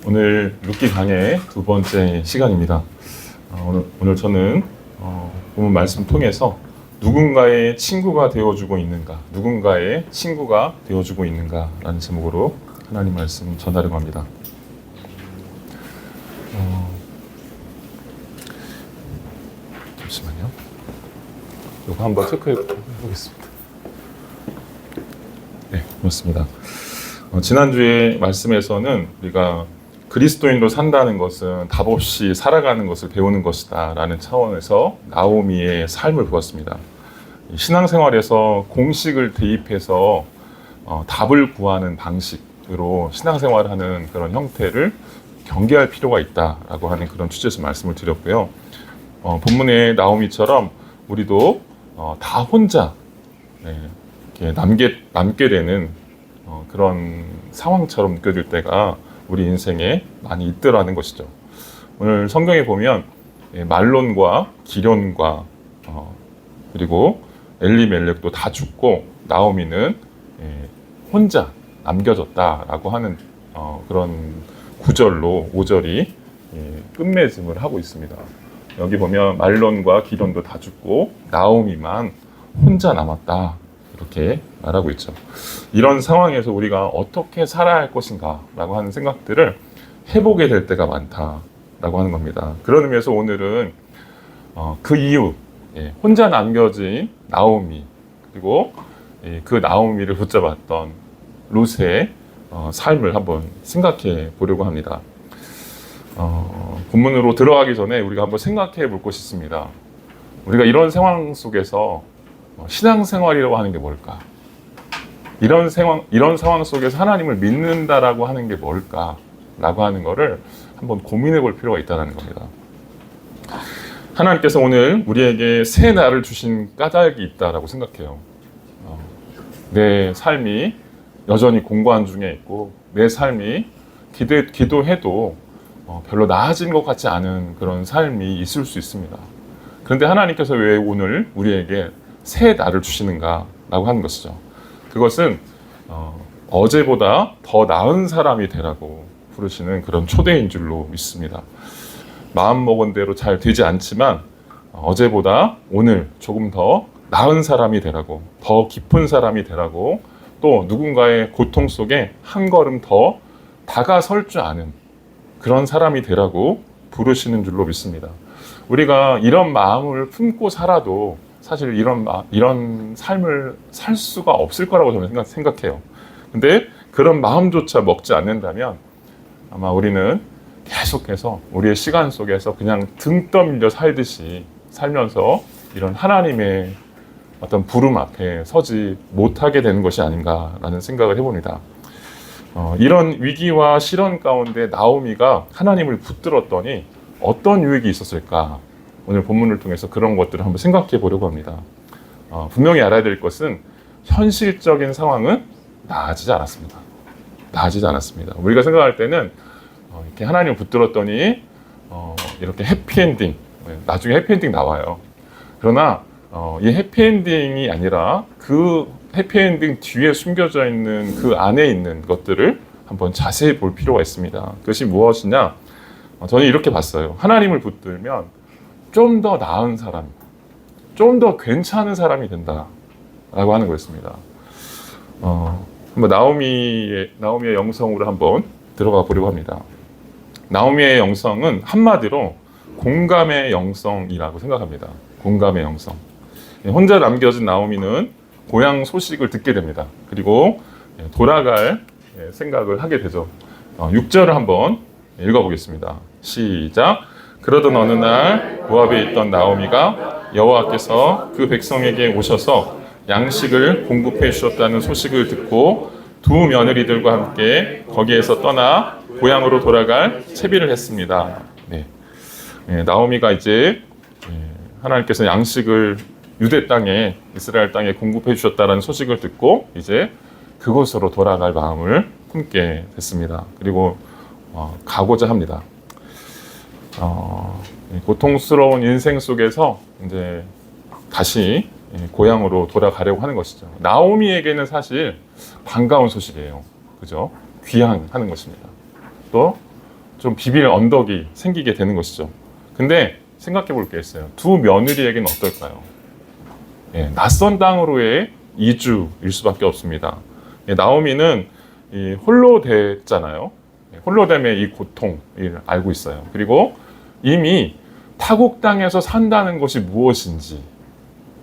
오늘 룻기 강의 두 번째 시간입니다. 오늘 저는 본문 말씀 통해서 누군가의 친구가 되어주고 있는가, 누군가의 친구가 되어주고 있는가라는 제목으로 하나님 말씀 전하려고 합니다. 잠시만요. 이거 한번 체크해 보겠습니다. 네, 고맙습니다. 지난주에 말씀에서는 우리가 그리스도인으로 산다는 것은 답 없이 살아가는 것을 배우는 것이다 라는 차원에서 나오미의 삶을 보았습니다. 신앙생활에서 공식을 대입해서 답을 구하는 방식으로 신앙생활하는 그런 형태를 경계할 필요가 있다라고 하는 그런 취지에서 말씀을 드렸고요. 본문의 나오미처럼 우리도 다 혼자 이렇게 남게 되는 그런 상황처럼 느껴질 때가 우리 인생에 많이 있더라는 것이죠. 오늘 성경에 보면 말론과 기련과 그리고 엘리멜렉도 다 죽고 나오미는 혼자 남겨졌다라고 하는 그런 구절로 5절이 끝맺음을 하고 있습니다. 여기 보면 말론과 기련도 다 죽고 나오미만 혼자 남았다 이렇게 말하고 있죠. 이런 상황에서 우리가 어떻게 살아야 할 것인가 라고 하는 생각들을 해보게 될 때가 많다라고 하는 겁니다. 그런 의미에서 오늘은 그 이유, 혼자 남겨진 나오미, 그리고 그 나오미를 붙잡았던 룻의 삶을 한번 생각해 보려고 합니다. 본문으로 들어가기 전에 우리가 한번 생각해 볼 것이 있습니다. 우리가 이런 상황 속에서 신앙생활이라고 하는 게 뭘까? 이런 상황 속에서 하나님을 믿는다라고 하는 게 뭘까? 라고 하는 거를 한번 고민해 볼 필요가 있다는 겁니다. 하나님께서 오늘 우리에게 새 날을 주신 까닭이 있다라고 생각해요. 내 삶이 여전히 공고한 중에 있고 내 삶이 기도해도 별로 나아진 것 같지 않은 그런 삶이 있을 수 있습니다. 그런데 하나님께서 왜 오늘 우리에게 새 날을 주시는가라고 하는 것이죠. 그것은 어제보다 더 나은 사람이 되라고 부르시는 그런 초대인 줄로 믿습니다. 마음먹은 대로 잘 되지 않지만 어제보다 오늘 조금 더 나은 사람이 되라고, 더 깊은 사람이 되라고, 또 누군가의 고통 속에 한 걸음 더 다가설 줄 아는 그런 사람이 되라고 부르시는 줄로 믿습니다. 우리가 이런 마음을 품고 살아도 사실 이런 삶을 살 수가 없을 거라고 저는 생각해요. 근데 그런 마음조차 먹지 않는다면 아마 우리는 계속해서 우리의 시간 속에서 그냥 등 떠밀려 살듯이 살면서 이런 하나님의 어떤 부름 앞에 서지 못하게 되는 것이 아닌가라는 생각을 해봅니다. 이런 위기와 시련 가운데 나오미가 하나님을 붙들었더니 어떤 유익이 있었을까? 오늘 본문을 통해서 그런 것들을 한번 생각해 보려고 합니다. 분명히 알아야 될 것은 현실적인 상황은 나아지지 않았습니다. 나아지지 않았습니다. 우리가 생각할 때는 이렇게 하나님을 붙들었더니 이렇게 해피엔딩, 나중에 해피엔딩 나와요. 그러나 이 해피엔딩이 아니라 그 해피엔딩 뒤에 숨겨져 있는 그 안에 있는 것들을 한번 자세히 볼 필요가 있습니다. 그것이 무엇이냐? 저는 이렇게 봤어요. 하나님을 붙들면 좀 더 나은 사람, 좀 더 괜찮은 사람이 된다라고 하는 거였습니다. 한번 나오미의 영성으로 한번 들어가 보려고 합니다. 나오미의 영성은 한마디로 공감의 영성이라고 생각합니다. 공감의 영성. 혼자 남겨진 나오미는 고향 소식을 듣게 됩니다. 그리고 돌아갈 생각을 하게 되죠. 6절을 한번 읽어보겠습니다. 시작. 그러던 어느 날 모압에 있던 나오미가 여호와께서 그 백성에게 오셔서 양식을 공급해 주셨다는 소식을 듣고 두 며느리들과 함께 거기에서 떠나 고향으로 돌아갈 채비를 했습니다. 나오미가 이제 하나님께서 양식을 유대 땅에, 이스라엘 땅에 공급해 주셨다는 소식을 듣고 이제 그곳으로 돌아갈 마음을 품게 됐습니다. 그리고 가고자 합니다. 고통스러운 인생 속에서 이제 다시 고향으로 돌아가려고 하는 것이죠. 나오미에게는 사실 반가운 소식이에요. 그죠? 귀향하는 것입니다. 또 좀 비빌 언덕이 생기게 되는 것이죠. 근데 생각해 볼 게 있어요. 두 며느리에게는 어떨까요? 예, 낯선 땅으로의 이주일 수밖에 없습니다. 예, 나오미는 홀로 됐잖아요. 예, 홀로 됨의 이 고통을 알고 있어요. 그리고 이미 타국 땅에서 산다는 것이 무엇인지,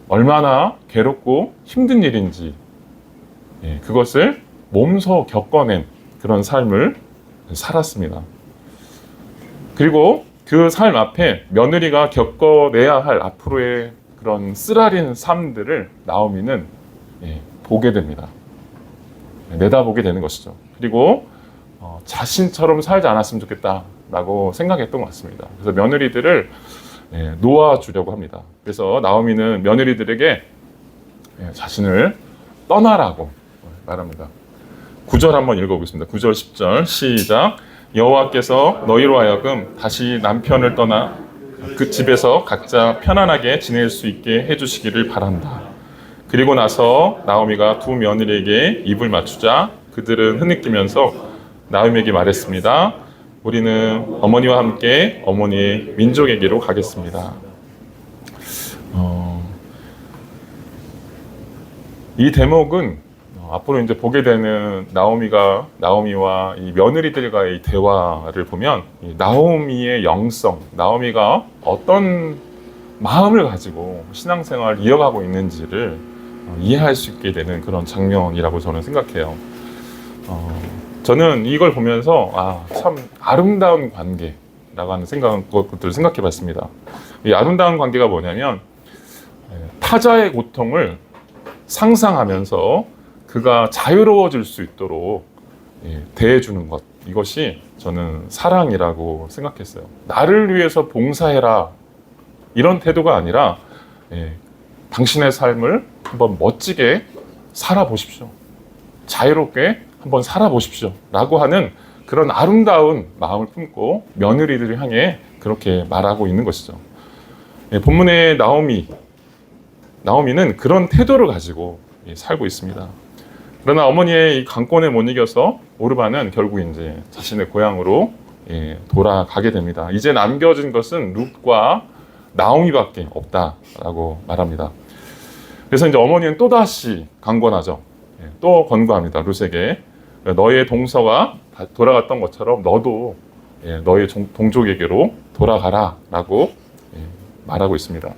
얼마나 괴롭고 힘든 일인지, 예, 그것을 몸소 겪어낸 그런 삶을 살았습니다. 그리고 그 삶 앞에 며느리가 겪어내야 할 앞으로의 그런 쓰라린 삶들을 나오미는 보게 됩니다. 내다보게 되는 것이죠. 그리고 자신처럼 살지 않았으면 좋겠다라고 생각했던 것 같습니다. 그래서 며느리들을 놓아주려고 합니다. 그래서 나오미는 며느리들에게 자신을 떠나라고 말합니다. 9절 한번 읽어보겠습니다. 9절 10절 시작. 여호와께서 너희로 하여금 다시 남편을 떠나 그 집에서 각자 편안하게 지낼 수 있게 해주시기를 바란다. 그리고 나서 나오미가 두 며느리에게 입을 맞추자 그들은 흐느끼면서 나오미에게 말했습니다. 우리는 어머니와 함께 어머니의 민족에게로 가겠습니다. 이 대목은 앞으로 이제 보게 되는 나오미와 이 며느리들과의 대화를 보면 나오미의 영성, 나오미가 어떤 마음을 가지고 신앙생활을 이어가고 있는지를 이해할 수 있게 되는 그런 장면이라고 저는 생각해요. 저는 이걸 보면서 참 아름다운 관계라고 하는 것들을 생각해 봤습니다. 이 아름다운 관계가 뭐냐면 타자의 고통을 상상하면서 그가 자유로워질 수 있도록 대해주는 것, 이것이 저는 사랑이라고 생각했어요. 나를 위해서 봉사해라 이런 태도가 아니라 당신의 삶을 한번 멋지게 살아보십시오. 자유롭게 한번 살아보십시오 라고 하는 그런 아름다운 마음을 품고 며느리들을 향해 그렇게 말하고 있는 것이죠. 본문의 나오미는 그런 태도를 가지고 살고 있습니다. 그러나 어머니의 이 강권에 못 이겨서 오르바는 결국 이제 자신의 고향으로 돌아가게 됩니다. 이제 남겨진 것은 룻과 나오미밖에 없다라고 말합니다. 그래서 이제 어머니는 또 다시 강권하죠. 또 권고합니다. 룻에게 너의 동서가 돌아갔던 것처럼 너도 너의 동족에게로 돌아가라라고 말하고 있습니다.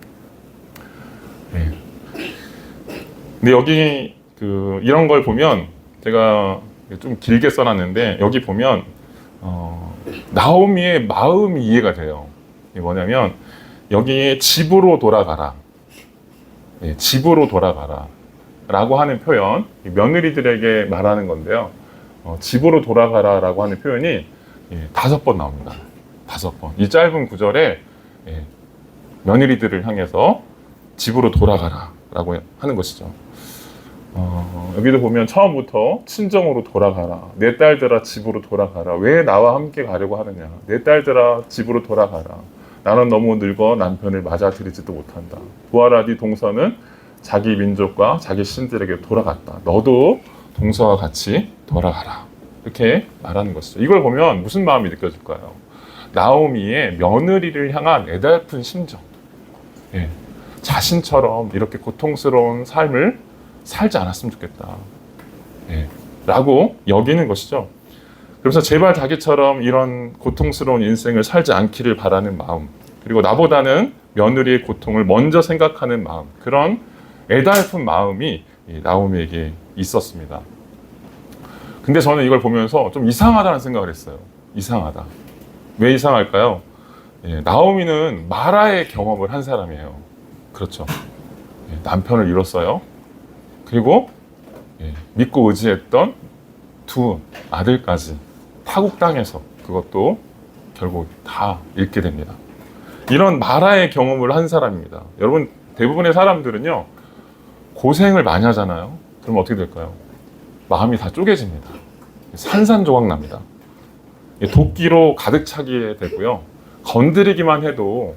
근데 여기 이런 걸 보면 제가 좀 길게 써놨는데 여기 보면 나오미의 마음이 이해가 돼요. 이게 뭐냐면 여기 집으로 돌아가라, 집으로 돌아가라 라고 하는 표현, 며느리들에게 말하는 건데요. 집으로 돌아가라 라고 하는 표현이 5번 나옵니다. 5번. 이 짧은 구절에 며느리들을 향해서 집으로 돌아가라 라고 하는 것이죠. 여기도 보면 처음부터 친정으로 돌아가라, 내 딸들아 집으로 돌아가라, 왜 나와 함께 가려고 하느냐, 내 딸들아 집으로 돌아가라, 나는 너무 늙어 남편을 맞아들이지도 못한다, 보아라 네 동서는 자기 민족과 자기 신들에게 돌아갔다, 너도 동서와 같이 돌아가라, 이렇게 말하는 것이죠. 이걸 보면 무슨 마음이 느껴질까요? 나오미의 며느리를 향한 애달픈 심정, 자신처럼 이렇게 고통스러운 삶을 살지 않았으면 좋겠다 라고 여기는 것이죠. 그래서 제발 자기처럼 이런 고통스러운 인생을 살지 않기를 바라는 마음, 그리고 나보다는 며느리의 고통을 먼저 생각하는 마음, 그런 애달픈 마음이 나오미에게 있었습니다. 근데 저는 이걸 보면서 좀 이상하다는 생각을 했어요. 이상하다. 왜 이상할까요? 나오미는 마라의 경험을 한 사람이에요. 그렇죠. 남편을 잃었어요. 그리고 믿고 의지했던 두 아들까지 타국 땅에서 그것도 결국 다 잃게 됩니다. 이런 마라의 경험을 한 사람입니다. 여러분, 대부분의 사람들은요 고생을 많이 하잖아요. 그럼 어떻게 될까요? 마음이 다 쪼개집니다. 산산조각 납니다. 도끼로 가득 차게 되고요, 건드리기만 해도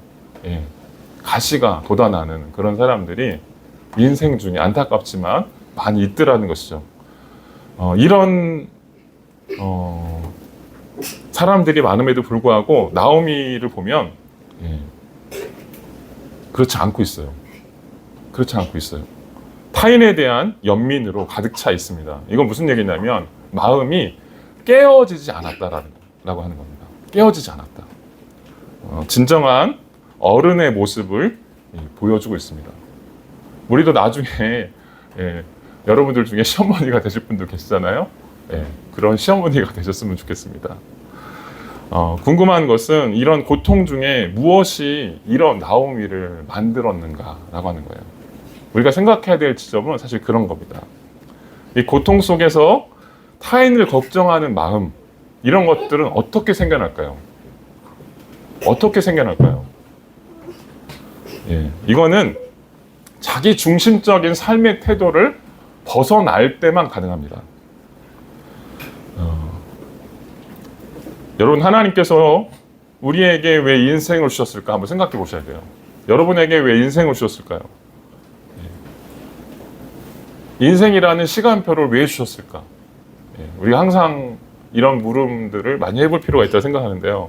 가시가 돋아나는 그런 사람들이 인생 중에 안타깝지만 많이 있더라는 것이죠. 이런 사람들이 많음에도 불구하고 나오미를 보면 그렇지 않고 있어요. 그렇지 않고 있어요. 타인에 대한 연민으로 가득 차 있습니다. 이건 무슨 얘기냐면 마음이 깨어지지 않았다라고 하는 겁니다. 깨어지지 않았다. 진정한 어른의 모습을 보여주고 있습니다. 우리도 나중에 여러분들 중에 시어머니가 되실 분도 계시잖아요. 그런 시어머니가 되셨으면 좋겠습니다. 궁금한 것은 이런 고통 중에 무엇이 이런 나오미를 만들었는가라고 하는 거예요. 우리가 생각해야 될 지점은 사실 그런 겁니다. 이 고통 속에서 타인을 걱정하는 마음, 이런 것들은 어떻게 생겨날까요? 어떻게 생겨날까요? 이거는 자기 중심적인 삶의 태도를 벗어날 때만 가능합니다. 여러분, 하나님께서 우리에게 왜 인생을 주셨을까 한번 생각해 보셔야 돼요. 여러분에게 왜 인생을 주셨을까요? 인생이라는 시간표를 왜 주셨을까? 우리가 항상 이런 물음들을 많이 해볼 필요가 있다고 생각하는데요.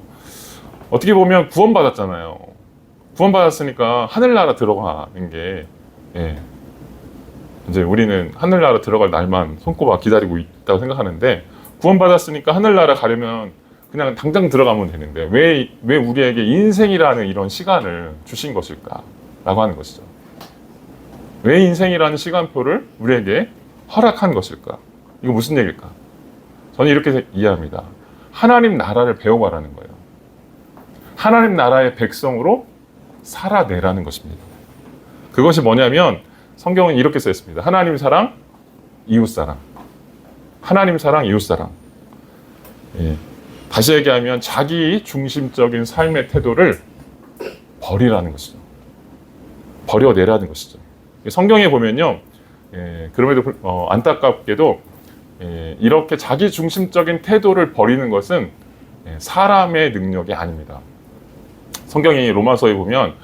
어떻게 보면 구원받았잖아요. 구원받았으니까 하늘나라 들어가는 게 이제 우리는 하늘나라 들어갈 날만 손꼽아 기다리고 있다고 생각하는데, 구원받았으니까 하늘나라 가려면 그냥 당장 들어가면 되는데 왜 우리에게 인생이라는 이런 시간을 주신 것일까라고 하는 것이죠. 왜 인생이라는 시간표를 우리에게 허락한 것일까? 이거 무슨 얘기일까? 저는 이렇게 이해합니다. 하나님 나라를 배워가라는 거예요. 하나님 나라의 백성으로 살아내라는 것입니다. 그것이 뭐냐면 성경은 이렇게 써 있습니다. 하나님 사랑, 이웃 사랑. 하나님 사랑, 이웃 사랑. 다시 얘기하면 자기 중심적인 삶의 태도를 버리라는 것이죠. 버려내라는 것이죠. 성경에 보면요, 그럼에도 안타깝게도 이렇게 자기 중심적인 태도를 버리는 것은 사람의 능력이 아닙니다. 성경이 로마서에 보면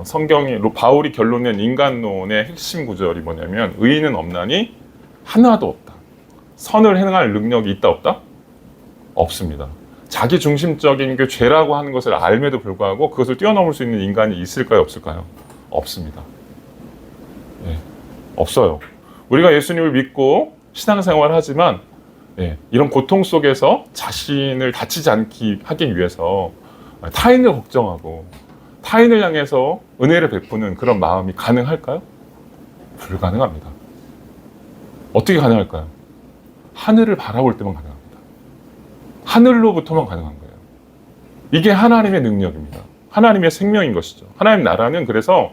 성경이 바울이 결론낸 인간론의 핵심 구절이 뭐냐면 의인은 없나니 하나도 없다. 선을 행할 능력이 있다 없다? 없습니다. 자기 중심적인 그 죄라고 하는 것을 알매도 불구하고 그것을 뛰어넘을 수 있는 인간이 있을까요? 없을까요? 없습니다. 없어요. 우리가 예수님을 믿고 신앙생활을 하지만 이런 고통 속에서 자신을 다치지 않게 하기 위해서 타인을 걱정하고 타인을 향해서 은혜를 베푸는 그런 마음이 가능할까요? 불가능합니다. 어떻게 가능할까요? 하늘을 바라볼 때만 가능합니다. 하늘로부터만 가능한 거예요. 이게 하나님의 능력입니다. 하나님의 생명인 것이죠. 하나님 나라는 그래서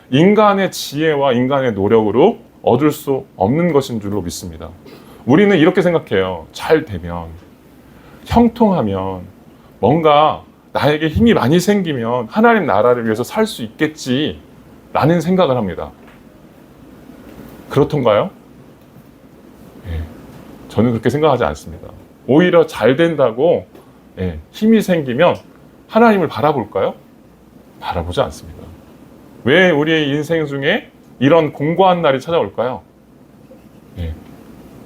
인간의 지혜와 인간의 노력으로 얻을 수 없는 것인 줄로 믿습니다. 우리는 이렇게 생각해요. 잘 되면, 형통하면, 뭔가 나에게 힘이 많이 생기면 하나님 나라를 위해서 살 수 있겠지라는 생각을 합니다. 그렇던가요? 저는 그렇게 생각하지 않습니다. 오히려 잘 된다고 힘이 생기면 하나님을 바라볼까요? 바라보지 않습니다. 왜 우리의 인생 중에 이런 공고한 날이 찾아올까요?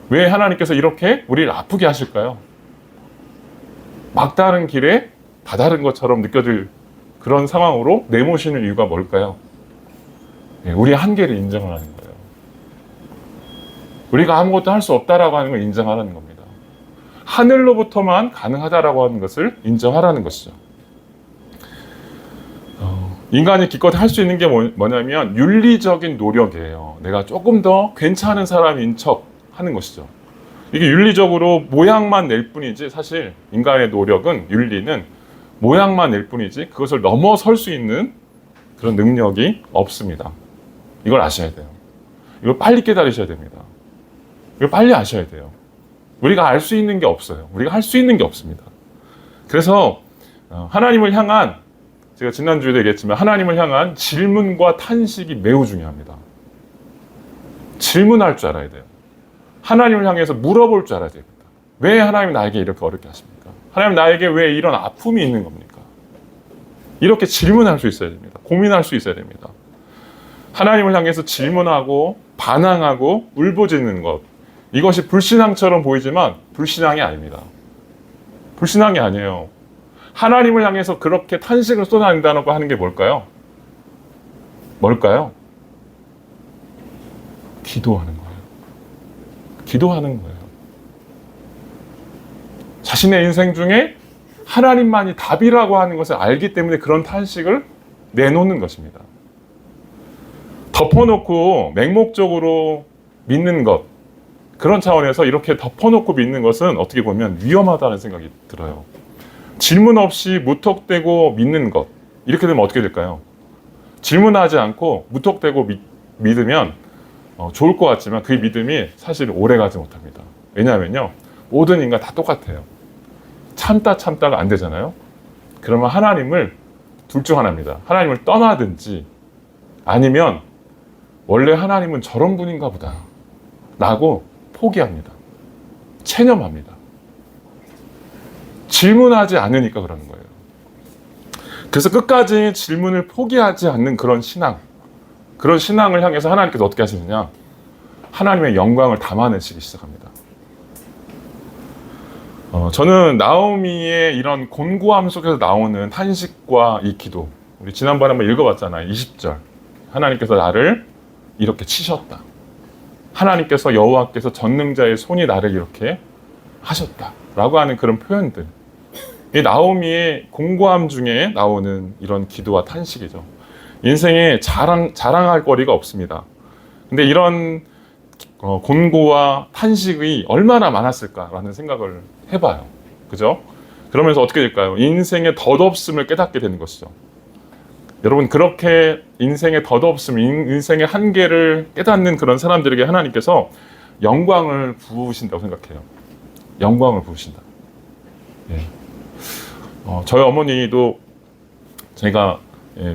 왜 하나님께서 이렇게 우리를 아프게 하실까요? 막다른 길에 다다른 것처럼 느껴질 그런 상황으로 내모시는 이유가 뭘까요? 우리의 한계를 인정하는 거예요. 우리가 아무것도 할 수 없다라고 하는 걸 인정하라는 겁니다. 하늘로부터만 가능하다라고 하는 것을 인정하라는 것이죠. 인간이 기껏 할 수 있는 게 뭐냐면 윤리적인 노력이에요. 내가 조금 더 괜찮은 사람인 척 하는 것이죠. 이게 윤리적으로 모양만 낼 뿐이지 사실 인간의 노력은, 윤리는 모양만 낼 뿐이지 그것을 넘어설 수 있는 그런 능력이 없습니다. 이걸 아셔야 돼요. 이걸 빨리 깨달으셔야 됩니다. 이걸 빨리 아셔야 돼요. 우리가 알 수 있는 게 없어요. 우리가 할 수 있는 게 없습니다. 그래서 하나님을 향한, 제가 지난주에도 얘기했지만 하나님을 향한 질문과 탄식이 매우 중요합니다. 질문할 줄 알아야 돼요. 하나님을 향해서 물어볼 줄 알아야 됩니다. 왜 하나님 나에게 이렇게 어렵게 하십니까? 하나님 나에게 왜 이런 아픔이 있는 겁니까? 이렇게 질문할 수 있어야 됩니다. 고민할 수 있어야 됩니다. 하나님을 향해서 질문하고 반항하고 울부짖는 것, 이것이 불신앙처럼 보이지만 불신앙이 아닙니다. 불신앙이 아니에요. 하나님을 향해서 그렇게 탄식을 쏟아낸다고 하는 게 뭘까요? 뭘까요? 기도하는 거예요. 기도하는 거예요. 자신의 인생 중에 하나님만이 답이라고 하는 것을 알기 때문에 그런 탄식을 내놓는 것입니다. 덮어놓고 맹목적으로 믿는 것, 그런 차원에서 이렇게 덮어놓고 믿는 것은 어떻게 보면 위험하다는 생각이 들어요. 질문 없이 무턱대고 믿는 것, 이렇게 되면 어떻게 될까요? 질문하지 않고 무턱대고 믿으면 좋을 것 같지만 그 믿음이 사실 오래가지 못합니다. 왜냐하면요, 모든 인간 다 똑같아요. 참다가 안 되잖아요. 그러면 하나님을 둘 중 하나입니다. 하나님을 떠나든지 아니면 원래 하나님은 저런 분인가 보다 라고 포기합니다. 체념합니다. 질문하지 않으니까 그러는 거예요. 그래서 끝까지 질문을 포기하지 않는 그런 신앙을 향해서 하나님께서 어떻게 하시느냐, 하나님의 영광을 담아내시기 시작합니다. 저는 나오미의 이런 곤고함 속에서 나오는 탄식과 이 기도, 우리 지난번에 한번 읽어봤잖아요. 20절. 하나님께서 나를 이렇게 치셨다. 하나님께서 여호와께서 전능자의 손이 나를 이렇게 하셨다. 라고 하는 그런 표현들. 이 나오미의 곤고함 중에 나오는 이런 기도와 탄식이죠. 인생에 자랑할 거리가 없습니다. 근데 이런 곤고와 탄식이 얼마나 많았을까라는 생각을 해봐요. 그죠? 그러면서 어떻게 될까요? 인생의 덧없음을 깨닫게 되는 것이죠. 여러분, 그렇게 인생의 덧없음, 인생의 한계를 깨닫는 그런 사람들에게 하나님께서 영광을 부으신다고 생각해요. 영광을 부으신다. 예. 저희 어머니도 제가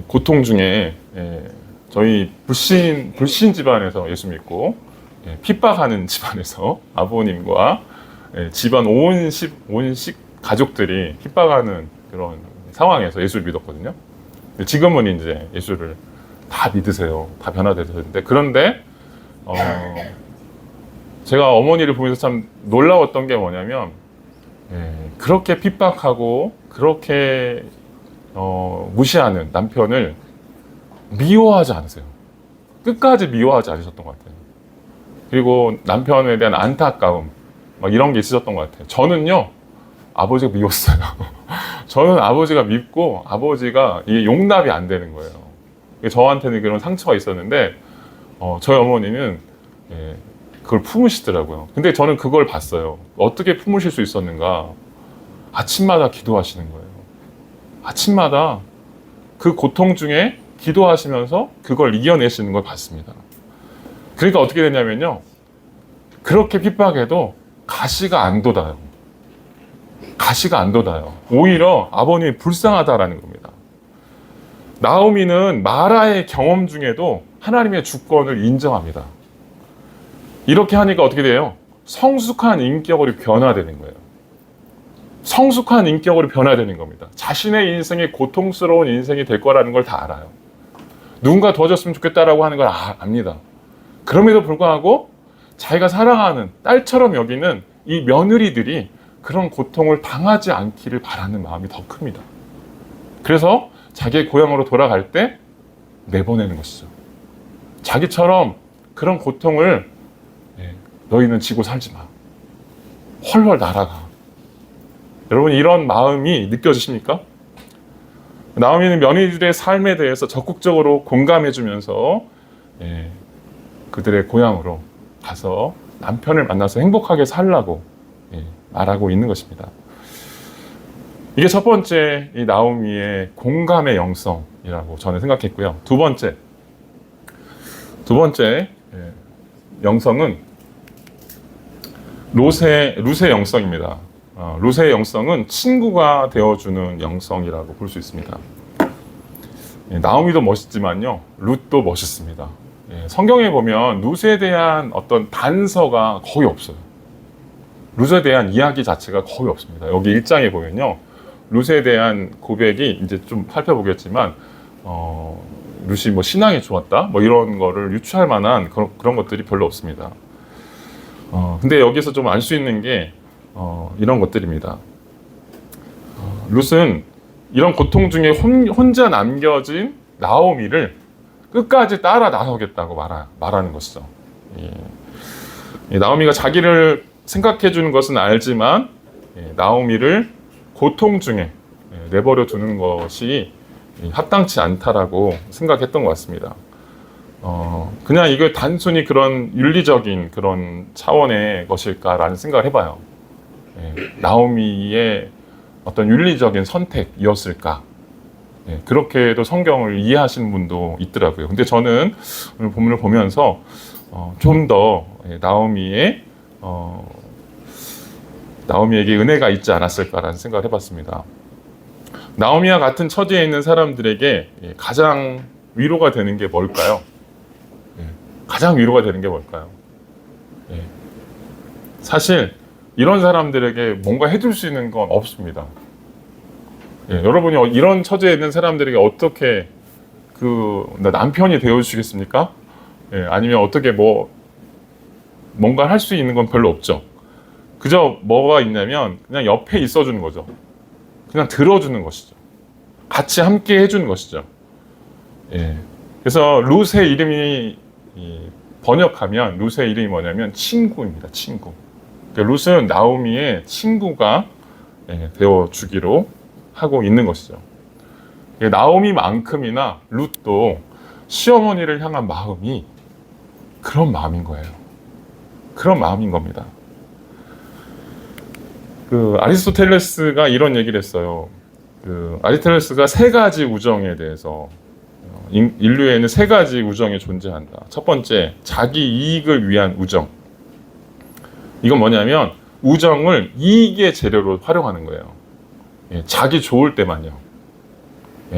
고통 중에 저희 불신 집안에서 예수 믿고 핍박하는 집안에서 아버님과 집안 온식 가족들이 핍박하는 그런 상황에서 예수를 믿었거든요. 지금은 이제 예수를 다 믿으세요. 다 변화되셨는데, 그런데 제가 어머니를 보면서 참 놀라웠던 게 뭐냐면, 그렇게 핍박하고 그렇게 무시하는 남편을 미워하지 않으세요. 끝까지 미워하지 않으셨던 것 같아요. 그리고 남편에 대한 안타까움, 막 이런 게 있으셨던 것 같아요. 저는요, 아버지가 미웠어요. 저는 아버지가 밉고 아버지가 이게 용납이 안 되는 거예요. 저한테는 그런 상처가 있었는데 저희 어머니는 그걸 품으시더라고요. 근데 저는 그걸 봤어요. 어떻게 품으실 수 있었는가. 아침마다 기도하시는 거예요. 아침마다 그 고통 중에 기도하시면서 그걸 이겨내시는 걸 봤습니다. 그러니까 어떻게 되냐면요, 그렇게 핍박해도 가시가 안 돋아요. 가시가 안 돋아요. 오히려 아버님이 불쌍하다라는 겁니다. 나오미는 마라의 경험 중에도 하나님의 주권을 인정합니다. 이렇게 하니까 어떻게 돼요? 성숙한 인격으로 변화되는 거예요. 성숙한 인격으로 변화되는 겁니다. 자신의 인생이 고통스러운 인생이 될 거라는 걸 다 알아요. 누군가 도와줬으면 좋겠다라고 하는 걸 압니다. 그럼에도 불구하고 자기가 사랑하는 딸처럼 여기는 이 며느리들이 그런 고통을 당하지 않기를 바라는 마음이 더 큽니다. 그래서 자기의 고향으로 돌아갈 때 내보내는 것이죠. 자기처럼 그런 고통을 너희는 지고 살지 마. 헐헐 날아가. 여러분, 이런 마음이 느껴지십니까? 나오미는 며느리들의 삶에 대해서 적극적으로 공감해주면서 그들의 고향으로 가서 남편을 만나서 행복하게 살라고 말하고 있는 것입니다. 이게 첫 번째 이 나오미의 공감의 영성이라고 저는 생각했고요. 두 번째 영성은 룻의 영성입니다. 룻의 영성은 친구가 되어주는 영성이라고 볼 수 있습니다. 나오미도 멋있지만요, 룻도 멋있습니다. 성경에 보면 룻에 대한 어떤 단서가 거의 없어요. 룻에 대한 이야기 자체가 거의 없습니다. 여기 1장에 보면요, 룻에 대한 고백이 이제 좀 살펴보겠지만, 룻이 뭐 신앙이 좋았다, 뭐 이런 거를 유추할 만한 그런 것들이 별로 없습니다. 근데 여기서 좀 알 수 있는 게 이런 것들입니다. 룻은 이런 고통 중에 혼자 남겨진 나오미를 끝까지 따라 나서겠다고 말하는 것이죠. 이 나오미가 자기를 생각해 주는 것은 알지만 나오미를 고통 중에 내버려 두는 것이 합당치 않다라고 생각했던 것 같습니다. 그냥 이게 단순히 그런 윤리적인 그런 차원의 것일까라는 생각을 해봐요. 나오미의 어떤 윤리적인 선택이었을까? 그렇게도 성경을 이해하시는 분도 있더라고요. 근데 저는 오늘 본문을 보면서 좀 더 나오미에게 은혜가 있지 않았을까라는 생각을 해봤습니다. 나오미와 같은 처지에 있는 사람들에게 가장 위로가 되는 게 뭘까요? 가장 위로가 되는 게 뭘까요? 사실 이런 사람들에게 뭔가 해줄 수 있는 건 없습니다. 여러분이 이런 처지에 있는 사람들에게 어떻게 남편이 되어주시겠습니까? 아니면 어떻게 뭔가 할 수 있는 건 별로 없죠. 그저 뭐가 있냐면 그냥 옆에 있어주는 거죠. 그냥 들어주는 것이죠. 같이 함께 해주는 것이죠. 그래서 룻의 이름이 번역하면 룻의 이름이 뭐냐면 친구입니다. 친구. 그러니까 룻은 나오미의 친구가 되어주기로 하고 있는 것이죠. 나오미만큼이나 룻도 시어머니를 향한 마음이 그런 마음인 거예요. 그런 마음인 겁니다. 아리스토텔레스가 이런 얘기를 했어요. 아리스토텔레스가 세 가지 우정에 대해서 인류에는 세 가지 우정이 존재한다. 첫 번째, 자기 이익을 위한 우정. 이건 뭐냐면 우정을 이익의 재료로 활용하는 거예요. 자기 좋을 때만요.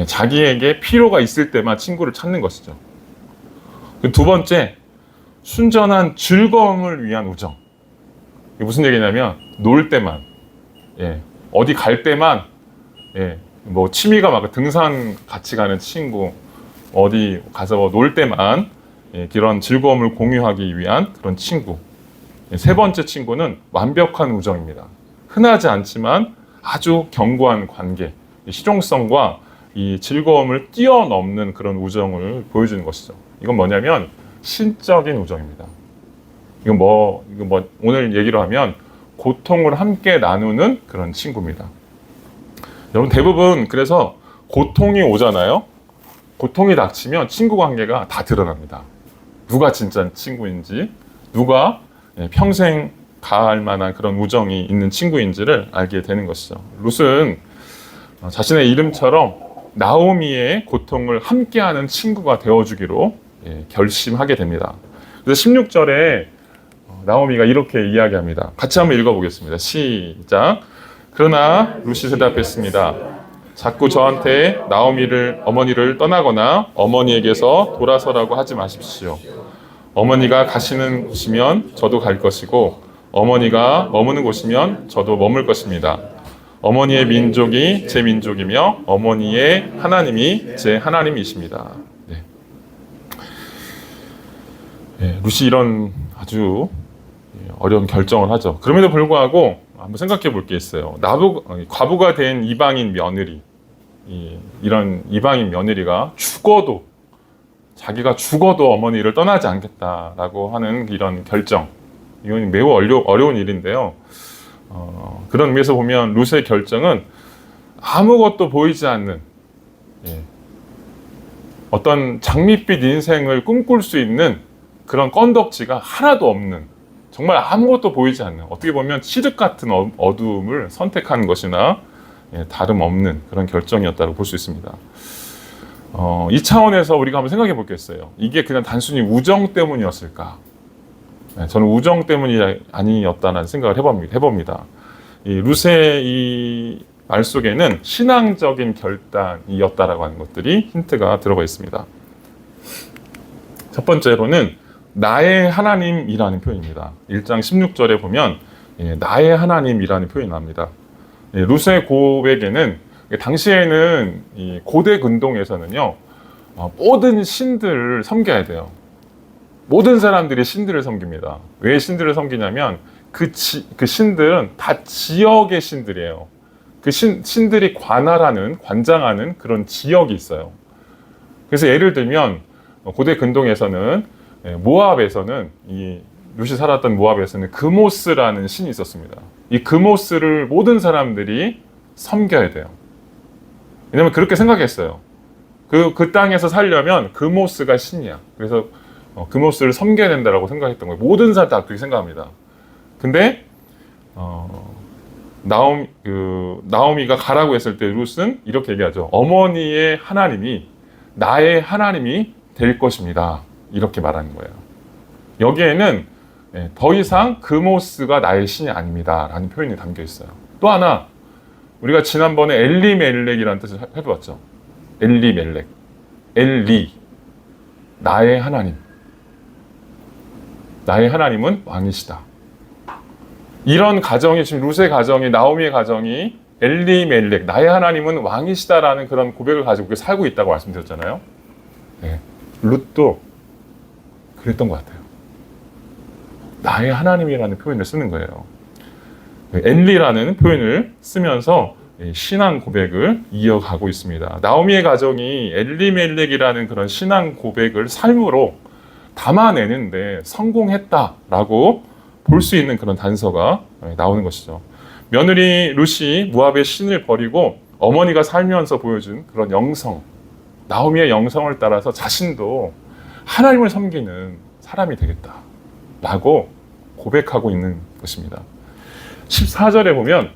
자기에게 필요가 있을 때만 친구를 찾는 것이죠. 두 번째, 순전한 즐거움을 위한 우정. 이게 무슨 얘기냐면 놀 때만, 어디 갈 때만, 취미가 막 등산 같이 가는 친구, 어디 가서 놀 때만 그런 즐거움을 공유하기 위한 그런 친구. 세 번째 친구는 완벽한 우정입니다. 흔하지 않지만 아주 견고한 관계, 실용성과 이 즐거움을 뛰어넘는 그런 우정을 보여주는 것이죠. 이건 뭐냐면 신적인 우정입니다. 이건 오늘 얘기로 하면 고통을 함께 나누는 그런 친구입니다. 여러분 대부분 그래서 고통이 오잖아요. 고통이 닥치면 친구 관계가 다 드러납니다. 누가 진짜 친구인지, 누가 평생 가할 만한 그런 우정이 있는 친구인지를 알게 되는 것이죠. 룻은 자신의 이름처럼 나오미의 고통을 함께하는 친구가 되어주기로 결심하게 됩니다. 그래서 16절에 나오미가 이렇게 이야기합니다. 같이 한번 읽어보겠습니다. 시작. 그러나 룻이 대답했습니다. 자꾸 저한테 어머니를 떠나거나 어머니에게서 돌아서라고 하지 마십시오. 어머니가 가시는 곳이면 저도 갈 것이고 어머니가 머무는 곳이면 저도 머물 것입니다. 어머니의 민족이 제 민족이며 어머니의 하나님이 제 하나님이십니다. 룻이 이런 아주 어려운 결정을 하죠. 그럼에도 불구하고 한번 생각해 볼 게 있어요. 과부가 된 이방인 며느리, 이런 이방인 며느리가 자기가 죽어도 어머니를 떠나지 않겠다라고 하는 이런 결정, 이건 매우 어려운 일인데요. 그런 의미에서 보면 룻의 결정은 아무것도 보이지 않는 어떤 장밋빛 인생을 꿈꿀 수 있는 그런 건덕지가 하나도 없는, 정말 아무것도 보이지 않는, 어떻게 보면 칠흑 같은 어두움을 선택하는 것이나 다름없는 그런 결정이었다고 볼 수 있습니다. 이 차원에서 우리가 한번 생각해 보겠어요. 이게 그냥 단순히 우정 때문이었을까? 저는 우정 때문이 아니었다는 생각을 해봅니다. 이 룻의 이 말 속에는 신앙적인 결단이었다라고 하는 것들이 힌트가 들어가 있습니다. 첫 번째로는 나의 하나님이라는 표현입니다. 1장 16절에 보면 나의 하나님이라는 표현이 나옵니다. 룻의 고백에는 당시에는 이 고대 근동에서는요, 모든 신들을 섬겨야 돼요. 모든 사람들이 신들을 섬깁니다. 왜 신들을 섬기냐면 그 신들은 다 지역의 신들이에요. 그 신들이 관장하는 그런 지역이 있어요. 그래서 예를 들면 고대 근동에서는 모압에서는 이 룻이 살았던 모압에서는 그모스라는 신이 있었습니다. 이 그모스를 모든 사람들이 섬겨야 돼요. 왜냐면 그렇게 생각했어요. 그 땅에서 살려면 그모스가 신이야. 그래서 그모스를 섬겨야 된다라고 생각했던 거예요. 모든 사람 다 그렇게 생각합니다. 근데 나오미가 가라고 했을 때 룻은 이렇게 얘기하죠. 어머니의 하나님이 나의 하나님이 될 것입니다. 이렇게 말하는 거예요. 여기에는 더 이상 그모스가 나의 신이 아닙니다. 라는 표현이 담겨 있어요. 또 하나, 우리가 지난번에 엘리멜렉이라는 뜻을 해보았죠. 엘리멜렉. 엘리. 나의 하나님. 나의 하나님은 왕이시다. 이런 가정이, 지금 룻의 가정이, 나오미의 가정이 엘리멜렉, 나의 하나님은 왕이시다라는 그런 고백을 가지고 살고 있다고 말씀드렸잖아요. 네. 룻도 그랬던 것 같아요. 나의 하나님이라는 표현을 쓰는 거예요. 엘리라는 표현을 쓰면서 신앙 고백을 이어가고 있습니다. 나오미의 가정이 엘리멜렉이라는 그런 신앙 고백을 삶으로 담아내는데 성공했다라고 볼 수 있는 그런 단서가 나오는 것이죠. 며느리 룻이 모압의 신을 버리고 어머니가 살면서 보여준 그런 영성, 나오미의 영성을 따라서 자신도 하나님을 섬기는 사람이 되겠다라고 고백하고 있는 것입니다. 14절에 보면